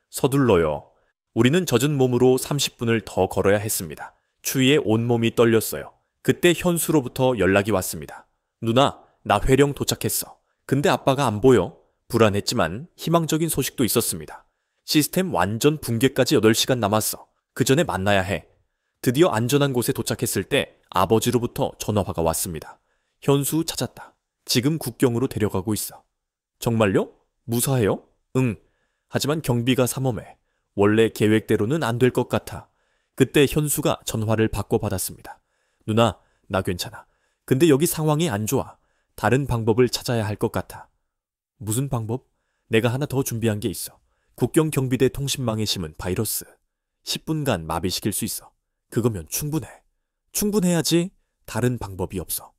서둘러요. 우리는 젖은 몸으로 30분을 더 걸어야 했습니다. 추위에 온몸이 떨렸어요. 그때 현수로부터 연락이 왔습니다. 누나, 나 회령 도착했어. 근데 아빠가 안 보여. 불안했지만 희망적인 소식도 있었습니다. 시스템 완전 붕괴까지 8시간 남았어. 그 전에 만나야 해. 드디어 안전한 곳에 도착했을 때 아버지로부터 전화가 왔습니다. 현수 찾았다. 지금 국경으로 데려가고 있어. 정말요? 무사해요? 응. 하지만 경비가 삼엄해. 원래 계획대로는 안 될 것 같아. 그때 현수가 전화를 바꿔받았습니다. 누나, 나 괜찮아. 근데 여기 상황이 안 좋아. 다른 방법을 찾아야 할 것 같아. 무슨 방법? 내가 하나 더 준비한 게 있어. 국경 경비대 통신망에 심은 바이러스. 10분간 마비시킬 수 있어. 그거면 충분해. 충분해야지. 다른 방법이 없어.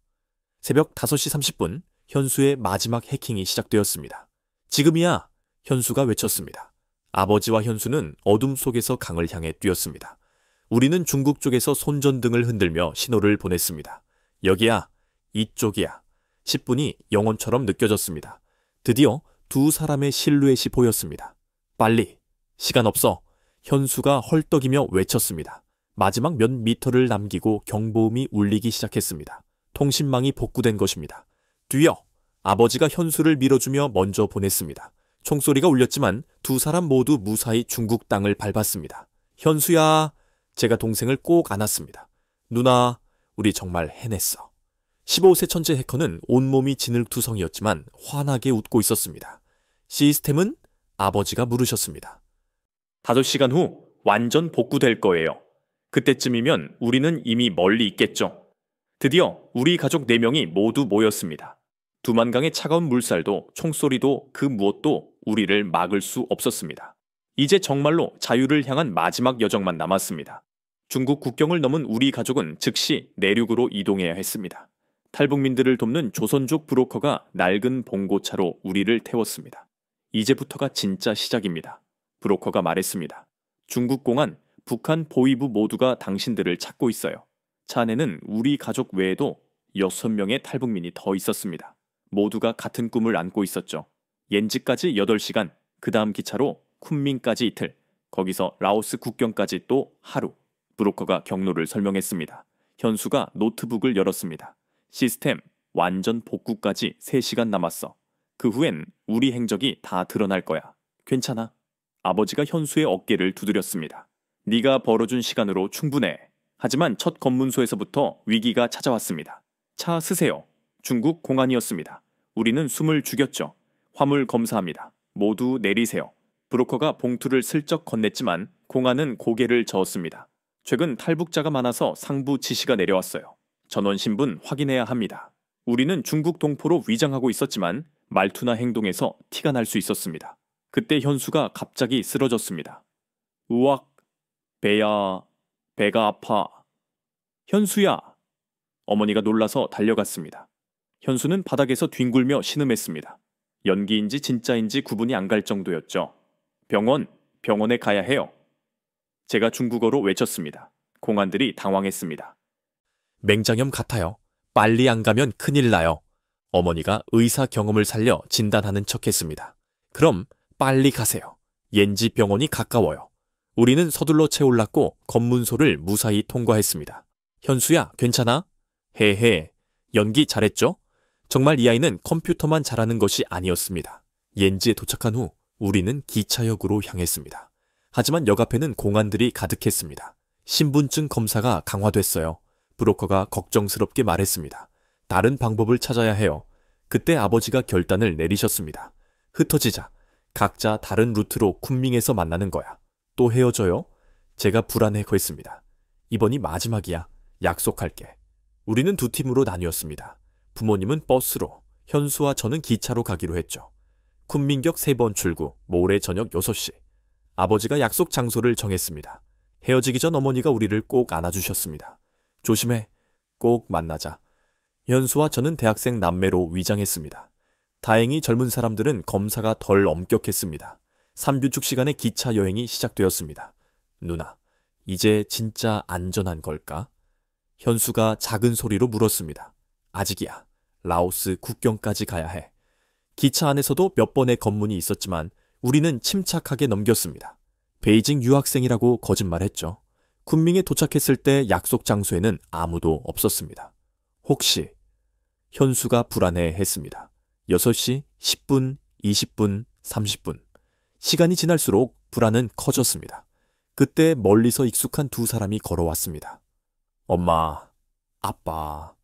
새벽 5시 30분 현수의 마지막 해킹이 시작되었습니다. 지금이야! 현수가 외쳤습니다. 아버지와 현수는 어둠 속에서 강을 향해 뛰었습니다. 우리는 중국 쪽에서 손전등을 흔들며 신호를 보냈습니다. 여기야, 이쪽이야. 10분이 영원처럼 느껴졌습니다. 드디어 2사람의 실루엣이 보였습니다. 빨리! 시간 없어! 현수가 헐떡이며 외쳤습니다. 마지막 몇 미터를 남기고 경보음이 울리기 시작했습니다. 통신망이 복구된 것입니다. 뛰어! 아버지가 현수를 밀어주며 먼저 보냈습니다. 총소리가 울렸지만 2사람 모두 무사히 중국 땅을 밟았습니다. 현수야! 제가 동생을 꼭 안았습니다. 누나, 우리 정말 해냈어. 15세 천재 해커는 온몸이 진흙투성이었지만 환하게 웃고 있었습니다. 시스템은? 아버지가 물으셨습니다. 5시간 후 완전 복구될 거예요. 그때쯤이면 우리는 이미 멀리 있겠죠. 드디어 우리 가족 4명이 모두 모였습니다. 두만강의 차가운 물살도 총소리도 그 무엇도 우리를 막을 수 없었습니다. 이제 정말로 자유를 향한 마지막 여정만 남았습니다. 중국 국경을 넘은 우리 가족은 즉시 내륙으로 이동해야 했습니다. 탈북민들을 돕는 조선족 브로커가 낡은 봉고차로 우리를 태웠습니다. 이제부터가 진짜 시작입니다. 브로커가 말했습니다. 중국 공안, 북한 보위부 모두가 당신들을 찾고 있어요. 차 안에는 우리 가족 외에도 6명의 탈북민이 더 있었습니다. 모두가 같은 꿈을 안고 있었죠. 옌지까지 8시간, 그 다음 기차로 쿤밍까지 이틀, 거기서 라오스 국경까지 또 하루. 브로커가 경로를 설명했습니다. 현수가 노트북을 열었습니다. 시스템 완전 복구까지 3시간 남았어. 그 후엔 우리 행적이 다 드러날 거야. 괜찮아. 아버지가 현수의 어깨를 두드렸습니다. 네가 벌어준 시간으로 충분해. 하지만 첫 검문소에서부터 위기가 찾아왔습니다. 차 쓰세요. 중국 공안이었습니다. 우리는 숨을 죽였죠. 화물 검사합니다. 모두 내리세요. 브로커가 봉투를 슬쩍 건넸지만 공안은 고개를 저었습니다. 최근 탈북자가 많아서 상부 지시가 내려왔어요. 전원 신분 확인해야 합니다. 우리는 중국 동포로 위장하고 있었지만 말투나 행동에서 티가 날 수 있었습니다. 그때 현수가 갑자기 쓰러졌습니다. 우악, 배가 아파. 현수야! 어머니가 놀라서 달려갔습니다. 현수는 바닥에서 뒹굴며 신음했습니다. 연기인지 진짜인지 구분이 안 갈 정도였죠. 병원에 가야 해요. 제가 중국어로 외쳤습니다. 공안들이 당황했습니다. 맹장염 같아요. 빨리 안 가면 큰일 나요. 어머니가 의사 경험을 살려 진단하는 척했습니다. 그럼 빨리 가세요. 옌지 병원이 가까워요. 우리는 서둘러 채올랐고 검문소를 무사히 통과했습니다. 현수야, 괜찮아? 헤헤, 연기 잘했죠? 정말 이 아이는 컴퓨터만 잘하는 것이 아니었습니다. 옌지에 도착한 후 우리는 기차역으로 향했습니다. 하지만 역 앞에는 공안들이 가득했습니다. 신분증 검사가 강화됐어요. 브로커가 걱정스럽게 말했습니다. 다른 방법을 찾아야 해요. 그때 아버지가 결단을 내리셨습니다. 흩어지자. 각자 다른 루트로 쿤밍에서 만나는 거야. 또 헤어져요? 제가 불안해했습니다. 이번이 마지막이야. 약속할게. 우리는 두 팀으로 나뉘었습니다. 부모님은 버스로, 현수와 저는 기차로 가기로 했죠. 쿤밍역 3번 출구, 모레 저녁 6시. 아버지가 약속 장소를 정했습니다. 헤어지기 전 어머니가 우리를 꼭 안아주셨습니다. 조심해. 꼭 만나자. 현수와 저는 대학생 남매로 위장했습니다. 다행히 젊은 사람들은 검사가 덜 엄격했습니다. 3규축 시간의 기차 여행이 시작되었습니다. 누나, 이제 진짜 안전한 걸까? 현수가 작은 소리로 물었습니다. 아직이야. 라오스 국경까지 가야 해. 기차 안에서도 몇 번의 검문이 있었지만 우리는 침착하게 넘겼습니다. 베이징 유학생이라고 거짓말했죠. 쿤밍에 도착했을 때 약속 장소에는 아무도 없었습니다. 혹시 현수가 불안해했습니다. 6시, 10분, 20분, 30분. 시간이 지날수록 불안은 커졌습니다. 그때 멀리서 익숙한 두 사람이 걸어왔습니다. 엄마, 아빠.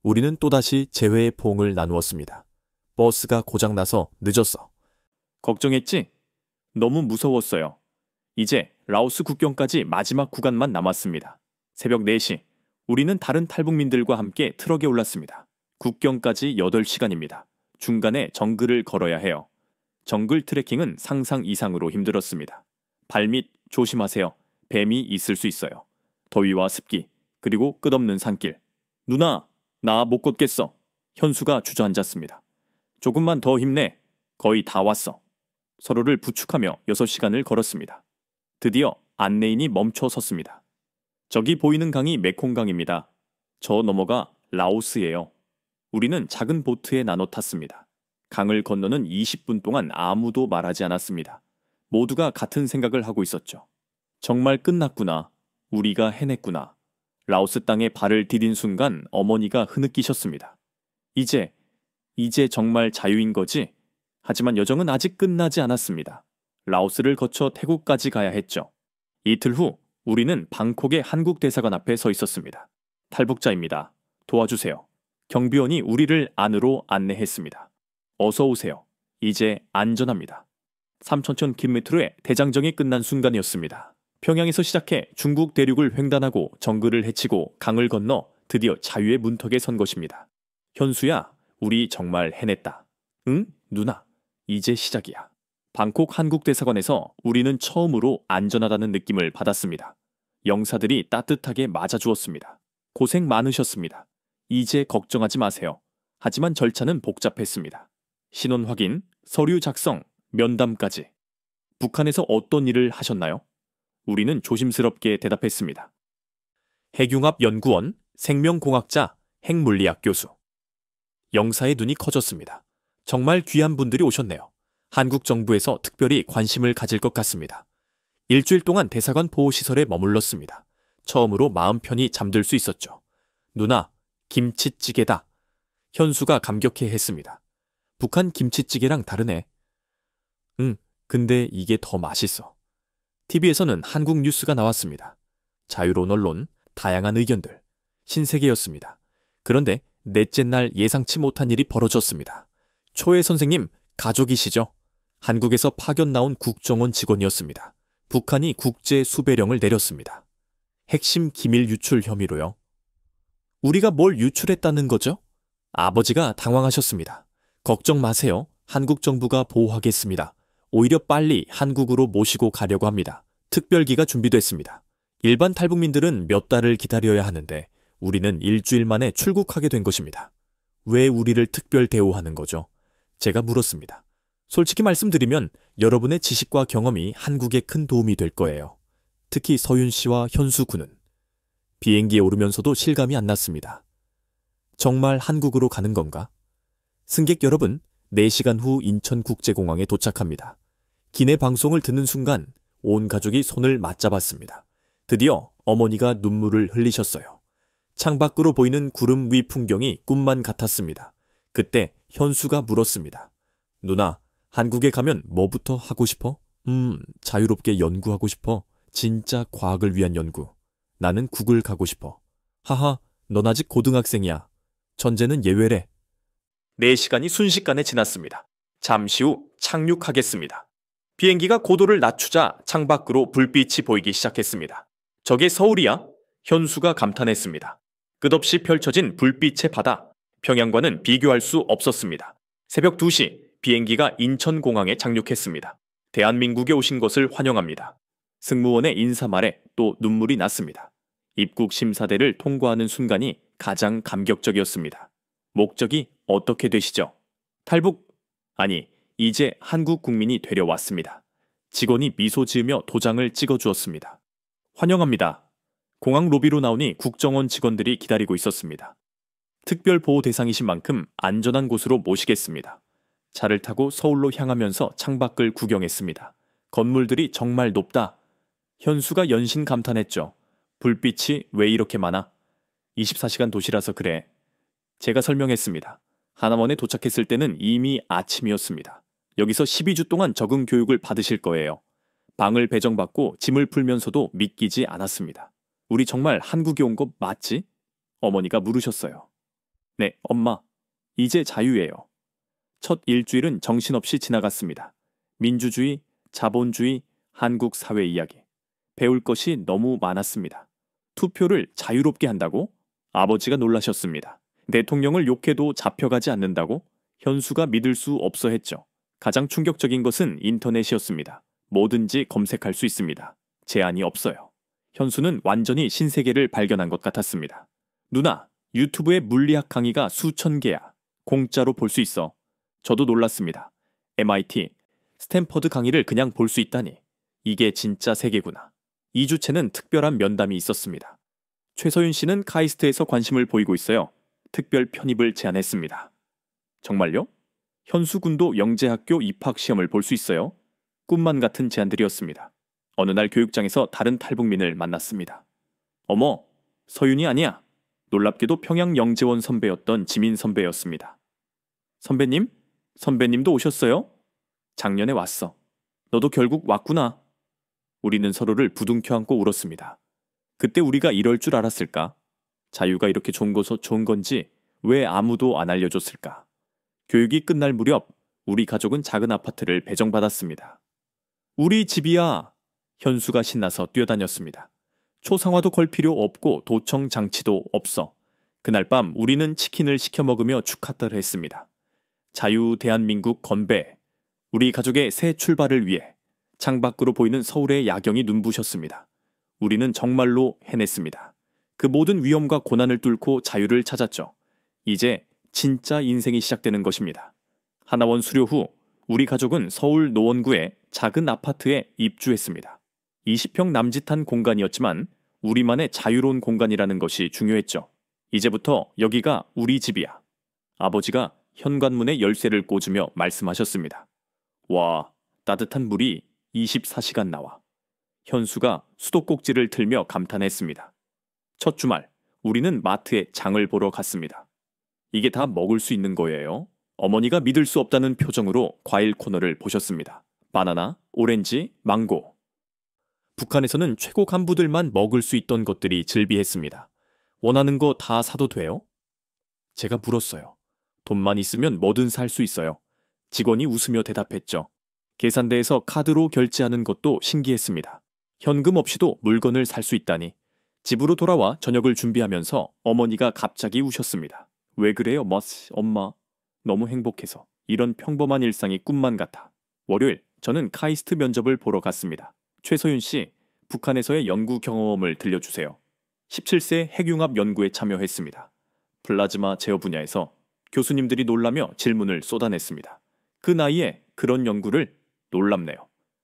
우리는 또다시 재회의 포옹을 나누었습니다. 버스가 고장나서 늦었어. 걱정했지? 너무 무서웠어요. 이제 라오스 국경까지 마지막 구간만 남았습니다. 새벽 4시, 우리는 다른 탈북민들과 함께 트럭에 올랐습니다. 국경까지 8시간입니다. 중간에 정글을 걸어야 해요. 정글 트레킹은 상상 이상으로 힘들었습니다. 발밑 조심하세요. 뱀이 있을 수 있어요. 더위와 습기, 그리고 끝없는 산길. 누나, 나 못 걷겠어. 현수가 주저앉았습니다. 조금만 더 힘내. 거의 다 왔어. 서로를 부축하며 6시간을 걸었습니다. 드디어 안내인이 멈춰 섰습니다. 저기 보이는 강이 메콩강입니다. 저 너머가 라오스예요. 우리는 작은 보트에 나눠 탔습니다. 강을 건너는 20분 동안 아무도 말하지 않았습니다. 모두가 같은 생각을 하고 있었죠. 정말 끝났구나. 우리가 해냈구나. 라오스 땅에 발을 디딘 순간 어머니가 흐느끼셨습니다. 이제 정말 자유인 거지? 하지만 여정은 아직 끝나지 않았습니다. 라오스를 거쳐 태국까지 가야 했죠. 이틀 후 우리는 방콕의 한국 대사관 앞에 서 있었습니다. 탈북자입니다. 도와주세요. 경비원이 우리를 안으로 안내했습니다. 어서 오세요. 이제 안전합니다. 3,000 킬로미터의 대장정이 끝난 순간이었습니다. 평양에서 시작해 중국 대륙을 횡단하고 정글을 헤치고 강을 건너 드디어 자유의 문턱에 선 것입니다. 현수야, 우리 정말 해냈다. 응? 누나, 이제 시작이야. 방콕 한국대사관에서 우리는 처음으로 안전하다는 느낌을 받았습니다. 영사들이 따뜻하게 맞아주었습니다. 고생 많으셨습니다. 이제 걱정하지 마세요. 하지만 절차는 복잡했습니다. 신원 확인, 서류 작성, 면담까지. 북한에서 어떤 일을 하셨나요? 우리는 조심스럽게 대답했습니다. 핵융합연구원, 생명공학자, 핵물리학 교수. 영사의 눈이 커졌습니다. 정말 귀한 분들이 오셨네요. 한국 정부에서 특별히 관심을 가질 것 같습니다. 일주일 동안 대사관 보호시설에 머물렀습니다. 처음으로 마음 편히 잠들 수 있었죠. 누나, 김치찌개다. 현수가 감격해 했습니다. 북한 김치찌개랑 다르네. 응, 근데 이게 더 맛있어. TV에서는 한국 뉴스가 나왔습니다. 자유로운 언론, 다양한 의견들, 신세계였습니다. 그런데 넷째 날 예상치 못한 일이 벌어졌습니다. 초해 선생님, 가족이시죠? 한국에서 파견 나온 국정원 직원이었습니다. 북한이 국제 수배령을 내렸습니다. 핵심 기밀 유출 혐의로요. 우리가 뭘 유출했다는 거죠? 아버지가 당황하셨습니다. 걱정 마세요. 한국 정부가 보호하겠습니다. 오히려 빨리 한국으로 모시고 가려고 합니다. 특별기가 준비됐습니다. 일반 탈북민들은 몇 달을 기다려야 하는데 우리는 일주일 만에 출국하게 된 것입니다. 왜 우리를 특별 대우하는 거죠? 제가 물었습니다. 솔직히 말씀드리면 여러분의 지식과 경험이 한국에 큰 도움이 될 거예요. 특히 서윤 씨와 현수 군은. 비행기에 오르면서도 실감이 안 났습니다. 정말 한국으로 가는 건가? 승객 여러분, 4시간 후 인천국제공항에 도착합니다. 기내 방송을 듣는 순간 온 가족이 손을 맞잡았습니다. 드디어 어머니가 눈물을 흘리셨어요. 창밖으로 보이는 구름 위 풍경이 꿈만 같았습니다. 그때 현수가 물었습니다. 누나, 한국에 가면 뭐부터 하고 싶어? 자유롭게 연구하고 싶어. 진짜 과학을 위한 연구. 나는 국을 가고 싶어. 하하, 넌 아직 고등학생이야. 전제는 예외래. 4시간이 순식간에 지났습니다. 잠시 후 착륙하겠습니다. 비행기가 고도를 낮추자 창밖으로 불빛이 보이기 시작했습니다. 저게 서울이야? 현수가 감탄했습니다. 끝없이 펼쳐진 불빛의 바다. 평양과는 비교할 수 없었습니다. 새벽 2시 비행기가 인천공항에 착륙했습니다. 대한민국에 오신 것을 환영합니다. 승무원의 인사말에 또 눈물이 났습니다. 입국 심사대를 통과하는 순간이 가장 감격적이었습니다. 목적이 어떻게 되시죠? 탈북? 아니, 이제 한국 국민이 되려 왔습니다. 직원이 미소 지으며 도장을 찍어주었습니다. 환영합니다. 공항 로비로 나오니 국정원 직원들이 기다리고 있었습니다. 특별 보호 대상이신 만큼 안전한 곳으로 모시겠습니다. 차를 타고 서울로 향하면서 창밖을 구경했습니다. 건물들이 정말 높다. 현수가 연신 감탄했죠. 불빛이 왜 이렇게 많아? 24시간 도시라서 그래. 제가 설명했습니다. 하남원에 도착했을 때는 이미 아침이었습니다. 여기서 12주 동안 적응 교육을 받으실 거예요. 방을 배정받고 짐을 풀면서도 믿기지 않았습니다. 우리 정말 한국에 온 거 맞지? 어머니가 물으셨어요. 네, 엄마. 이제 자유예요. 첫 일주일은 정신없이 지나갔습니다. 민주주의, 자본주의, 한국 사회 이야기. 배울 것이 너무 많았습니다. 투표를 자유롭게 한다고? 아버지가 놀라셨습니다. 대통령을 욕해도 잡혀가지 않는다고? 현수가 믿을 수 없어 했죠. 가장 충격적인 것은 인터넷이었습니다. 뭐든지 검색할 수 있습니다. 제한이 없어요. 현수는 완전히 신세계를 발견한 것 같았습니다. 누나, 유튜브에 물리학 강의가 수천 개야. 공짜로 볼 수 있어. 저도 놀랐습니다. MIT, 스탠퍼드 강의를 그냥 볼 수 있다니. 이게 진짜 세계구나. 2주째는 특별한 면담이 있었습니다. 최서윤 씨는 카이스트에서 관심을 보이고 있어요. 특별 편입을 제안했습니다. 정말요? 현수 군도 영재학교 입학 시험을 볼 수 있어요? 꿈만 같은 제안들이었습니다. 어느 날 교육장에서 다른 탈북민을 만났습니다. 어머, 서윤이 아니야. 놀랍게도 평양 영재원 선배였던 지민 선배였습니다. 선배님? 선배님도 오셨어요? 작년에 왔어. 너도 결국 왔구나. 우리는 서로를 부둥켜 안고 울었습니다. 그때 우리가 이럴 줄 알았을까? 자유가 이렇게 좋은 건지 왜 아무도 안 알려줬을까? 교육이 끝날 무렵 우리 가족은 작은 아파트를 배정받았습니다. 우리 집이야! 현수가 신나서 뛰어다녔습니다. 초상화도 걸 필요 없고 도청 장치도 없어. 그날 밤 우리는 치킨을 시켜 먹으며 축하를 했습니다. 자유 대한민국 건배. 우리 가족의 새 출발을 위해 창밖으로 보이는 서울의 야경이 눈부셨습니다. 우리는 정말로 해냈습니다. 그 모든 위험과 고난을 뚫고 자유를 찾았죠. 이제 진짜 인생이 시작되는 것입니다. 하나원 수료 후 우리 가족은 서울 노원구의 작은 아파트에 입주했습니다. 20평 남짓한 공간이었지만 우리만의 자유로운 공간이라는 것이 중요했죠. 이제부터 여기가 우리 집이야. 아버지가 현관문에 열쇠를 꽂으며 말씀하셨습니다. 와, 따뜻한 물이 24시간 나와. 현수가 수도꼭지를 틀며 감탄했습니다. 첫 주말, 우리는 마트에 장을 보러 갔습니다. 이게 다 먹을 수 있는 거예요? 어머니가 믿을 수 없다는 표정으로 과일 코너를 보셨습니다. 바나나, 오렌지, 망고. 북한에서는 최고 간부들만 먹을 수 있던 것들이 즐비했습니다. 원하는 거 다 사도 돼요? 제가 물었어요. 돈만 있으면 뭐든 살 수 있어요. 직원이 웃으며 대답했죠. 계산대에서 카드로 결제하는 것도 신기했습니다. 현금 없이도 물건을 살 수 있다니. 집으로 돌아와 저녁을 준비하면서 어머니가 갑자기 우셨습니다. 왜 그래요, 머스, 엄마? 너무 행복해서. 이런 평범한 일상이 꿈만 같아. 월요일, 저는 카이스트 면접을 보러 갔습니다. 최서윤 씨, 북한에서의 연구 경험을 들려주세요. 17세 핵융합 연구에 참여했습니다. 플라즈마 제어 분야에서 교수님들이 놀라며 질문을 쏟아냈습니다. 그 나이에 그런 연구를 놀랍네요.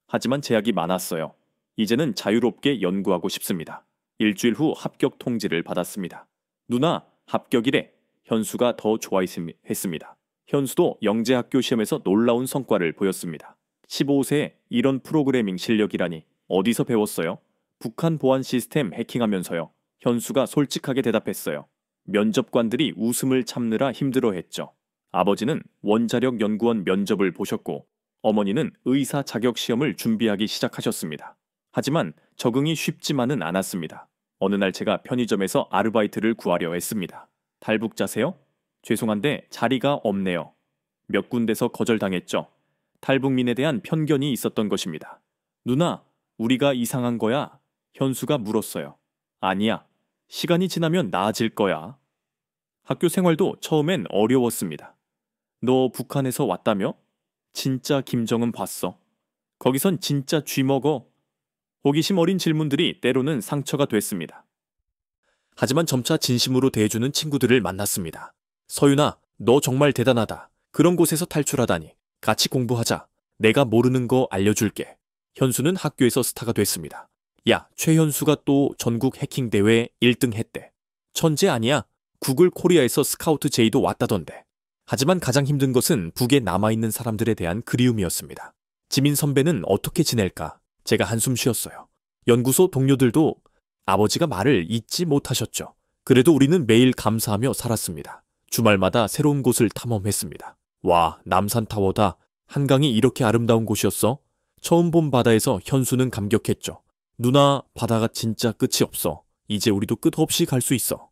하지만 제약이 많았어요. 이제는 자유롭게 연구하고 싶습니다. 일주일 후 합격 통지를 받았습니다. 누나, 합격이래. 현수가 더 좋아했습니다. 현수도 영재학교 시험에서 놀라운 성과를 보였습니다. 15세에 이런 프로그래밍 실력이라니 어디서 배웠어요? 북한 보안 시스템 해킹하면서요. 현수가 솔직하게 대답했어요. 면접관들이 웃음을 참느라 힘들어했죠. 아버지는 원자력 연구원 면접을 보셨고 어머니는 의사 자격 시험을 준비하기 시작하셨습니다. 하지만 적응이 쉽지만은 않았습니다. 어느 날 제가 편의점에서 아르바이트를 구하려 했습니다. 탈북자세요? 죄송한데 자리가 없네요. 몇 군데서 거절당했죠. 탈북민에 대한 편견이 있었던 것입니다. 누나, 우리가 이상한 거야? 현수가 물었어요. 아니야. 시간이 지나면 나아질 거야. 학교 생활도 처음엔 어려웠습니다. 너 북한에서 왔다며? 진짜 김정은 봤어. 거기선 진짜 쥐 먹어. 호기심 어린 질문들이 때로는 상처가 됐습니다. 하지만 점차 진심으로 대해주는 친구들을 만났습니다. 서윤아, 너 정말 대단하다. 그런 곳에서 탈출하다니. 같이 공부하자. 내가 모르는 거 알려줄게. 현수는 학교에서 스타가 됐습니다. 야, 최현수가 또 전국 해킹 대회 1등 했대. 천재 아니야? 구글 코리아에서 스카우트 제의도 왔다던데. 하지만 가장 힘든 것은 북에 남아있는 사람들에 대한 그리움이었습니다. 지민 선배는 어떻게 지낼까? 제가 한숨 쉬었어요. 연구소 동료들도 아버지가 말을 잊지 못하셨죠. 그래도 우리는 매일 감사하며 살았습니다. 주말마다 새로운 곳을 탐험했습니다. 와, 남산타워다. 한강이 이렇게 아름다운 곳이었어? 처음 본 바다에서 현수는 감격했죠. 누나, 바다가 진짜 끝이 없어. 이제 우리도 끝 없이 갈 수 있어.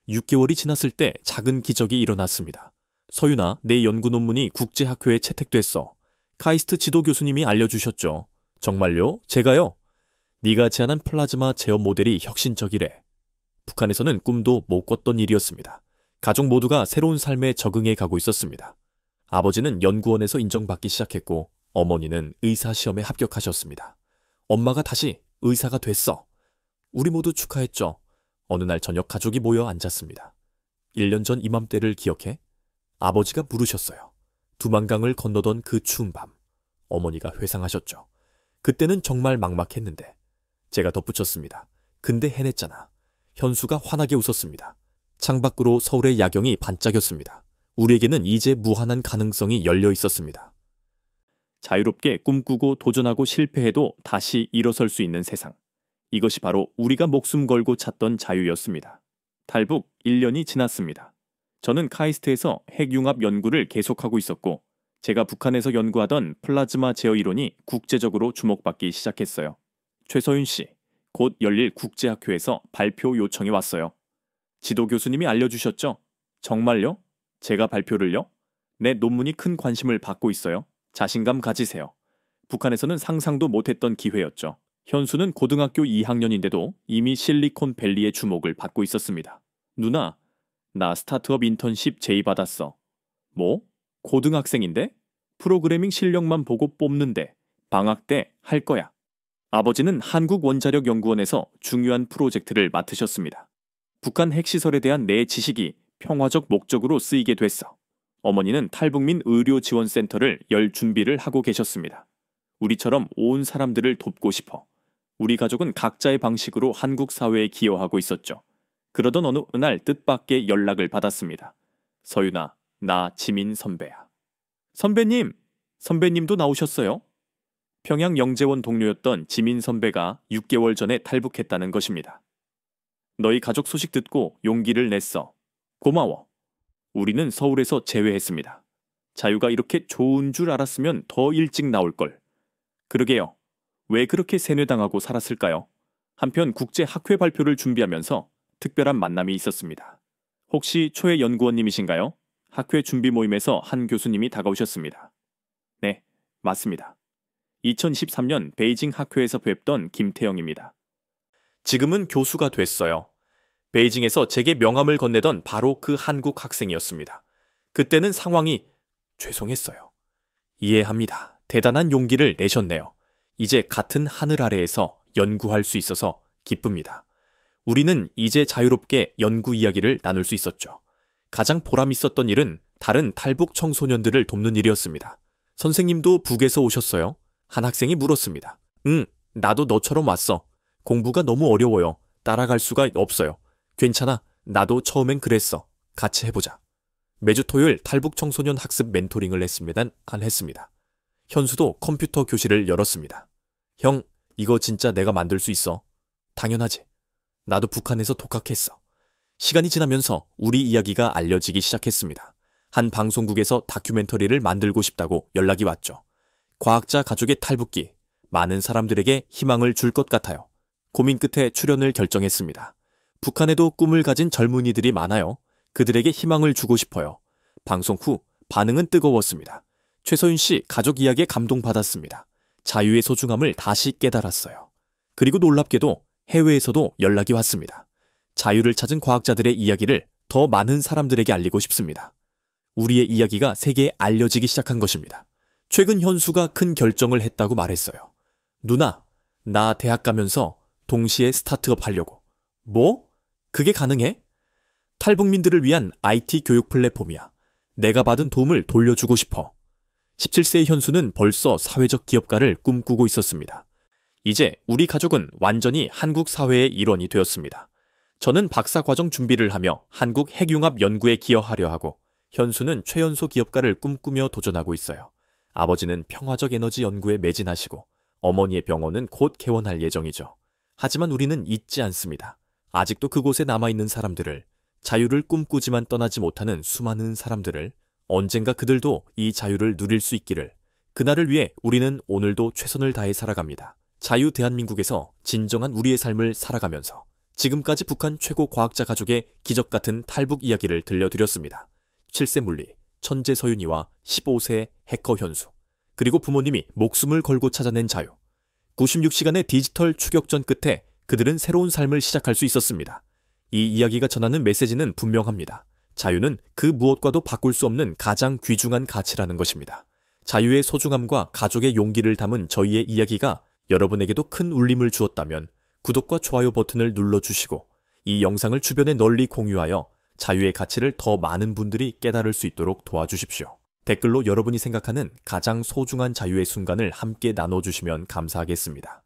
6개월이 지났을 때 작은 기적이 일어났습니다. 서윤아, 내 연구 논문이 국제학회에 채택됐어. 카이스트 지도 교수님이 알려주셨죠. 정말요? 제가요? 네가 제안한 플라즈마 제어 모델이 혁신적이래. 북한에서는 꿈도 못 꿨던 일이었습니다. 가족 모두가 새로운 삶에 적응해 가고 있었습니다. 아버지는 연구원에서 인정받기 시작했고 어머니는 의사 시험에 합격하셨습니다. 엄마가 다시 의사가 됐어. 우리 모두 축하했죠. 어느 날 저녁 가족이 모여 앉았습니다. 1년 전 이맘때를 기억해? 아버지가 물으셨어요. 두만강을 건너던 그 추운 밤. 어머니가 회상하셨죠. 그때는 정말 막막했는데. 제가 덧붙였습니다. 근데 해냈잖아. 현수가 환하게 웃었습니다. 창밖으로 서울의 야경이 반짝였습니다. 우리에게는 이제 무한한 가능성이 열려 있었습니다. 자유롭게 꿈꾸고 도전하고 실패해도 다시 일어설 수 있는 세상. 이것이 바로 우리가 목숨 걸고 찾던 자유였습니다. 탈북 1년이 지났습니다. 저는 카이스트에서 핵융합 연구를 계속하고 있었고 제가 북한에서 연구하던 플라즈마 제어 이론이 국제적으로 주목받기 시작했어요. 최서윤 씨, 곧 열릴 국제학회에서 발표 요청이 왔어요. 지도 교수님이 알려주셨죠? 정말요? 제가 발표를요? 내 논문이 큰 관심을 받고 있어요. 자신감 가지세요. 북한에서는 상상도 못했던 기회였죠. 현수는 고등학교 2학년인데도 이미 실리콘밸리의 주목을 받고 있었습니다. 누나, 나 스타트업 인턴십 제의받았어. 뭐? 고등학생인데? 프로그래밍 실력만 보고 뽑는데 방학 때 할 거야. 아버지는 한국원자력연구원에서 중요한 프로젝트를 맡으셨습니다. 북한 핵시설에 대한 내 지식이 평화적 목적으로 쓰이게 됐어. 어머니는 탈북민 의료지원센터를 열 준비를 하고 계셨습니다. 우리처럼 온 사람들을 돕고 싶어. 우리 가족은 각자의 방식으로 한국 사회에 기여하고 있었죠. 그러던 어느 날 뜻밖의 연락을 받았습니다. 서윤아, 나 지민 선배야. 선배님! 선배님도 나오셨어요? 평양 영재원 동료였던 지민 선배가 6개월 전에 탈북했다는 것입니다. 너희 가족 소식 듣고 용기를 냈어. 고마워. 우리는 서울에서 재회했습니다. 자유가 이렇게 좋은 줄 알았으면 더 일찍 나올걸. 그러게요. 왜 그렇게 세뇌당하고 살았을까요? 한편 국제 학회 발표를 준비하면서 특별한 만남이 있었습니다. 혹시 초회 연구원님이신가요? 학회 준비 모임에서 한 교수님이 다가오셨습니다. 네, 맞습니다. 2013년 베이징 학회에서 뵙던 김태영입니다. 지금은 교수가 됐어요. 베이징에서 제게 명함을 건네던 바로 그 한국 학생이었습니다. 그때는 상황이 죄송했어요. 이해합니다. 대단한 용기를 내셨네요. 이제 같은 하늘 아래에서 연구할 수 있어서 기쁩니다. 우리는 이제 자유롭게 연구 이야기를 나눌 수 있었죠. 가장 보람 있었던 일은 다른 탈북 청소년들을 돕는 일이었습니다. 선생님도 북에서 오셨어요? 한 학생이 물었습니다. 응, 나도 너처럼 왔어. 공부가 너무 어려워요. 따라갈 수가 없어요. 괜찮아. 나도 처음엔 그랬어. 같이 해보자. 매주 토요일 탈북 청소년 학습 멘토링을 했습니다. 현수도 컴퓨터 교실을 열었습니다. 형, 이거 진짜 내가 만들 수 있어. 당연하지. 나도 북한에서 독학했어. 시간이 지나면서 우리 이야기가 알려지기 시작했습니다. 한 방송국에서 다큐멘터리를 만들고 싶다고 연락이 왔죠. 과학자 가족의 탈북기, 많은 사람들에게 희망을 줄 것 같아요. 고민 끝에 출연을 결정했습니다. 북한에도 꿈을 가진 젊은이들이 많아요. 그들에게 희망을 주고 싶어요. 방송 후 반응은 뜨거웠습니다. 최서윤 씨 가족 이야기에 감동받았습니다. 자유의 소중함을 다시 깨달았어요. 그리고 놀랍게도 해외에서도 연락이 왔습니다. 자유를 찾은 과학자들의 이야기를 더 많은 사람들에게 알리고 싶습니다. 우리의 이야기가 세계에 알려지기 시작한 것입니다. 최근 현수가 큰 결정을 했다고 말했어요. 누나, 나 대학 가면서 동시에 스타트업 하려고. 뭐? 그게 가능해? 탈북민들을 위한 IT 교육 플랫폼이야. 내가 받은 도움을 돌려주고 싶어. 17세의 현수는 벌써 사회적 기업가를 꿈꾸고 있었습니다. 이제 우리 가족은 완전히 한국 사회의 일원이 되었습니다. 저는 박사과정 준비를 하며 한국 핵융합 연구에 기여하려 하고, 현수는 최연소 기업가를 꿈꾸며 도전하고 있어요. 아버지는 평화적 에너지 연구에 매진하시고, 어머니의 병원은 곧 개원할 예정이죠. 하지만 우리는 잊지 않습니다. 아직도 그곳에 남아있는 사람들을, 자유를 꿈꾸지만 떠나지 못하는 수많은 사람들을, 언젠가 그들도 이 자유를 누릴 수 있기를, 그날을 위해 우리는 오늘도 최선을 다해 살아갑니다. 자유 대한민국에서 진정한 우리의 삶을 살아가면서 지금까지 북한 최고 과학자 가족의 기적같은 탈북 이야기를 들려드렸습니다. 7세 물리, 천재 서윤이와 15세 해커 현수, 그리고 부모님이 목숨을 걸고 찾아낸 자유. 96시간의 디지털 추격전 끝에 그들은 새로운 삶을 시작할 수 있었습니다. 이 이야기가 전하는 메시지는 분명합니다. 자유는 그 무엇과도 바꿀 수 없는 가장 귀중한 가치라는 것입니다. 자유의 소중함과 가족의 용기를 담은 저희의 이야기가 여러분에게도 큰 울림을 주었다면 구독과 좋아요 버튼을 눌러주시고 이 영상을 주변에 널리 공유하여 자유의 가치를 더 많은 분들이 깨달을 수 있도록 도와주십시오. 댓글로 여러분이 생각하는 가장 소중한 자유의 순간을 함께 나눠주시면 감사하겠습니다.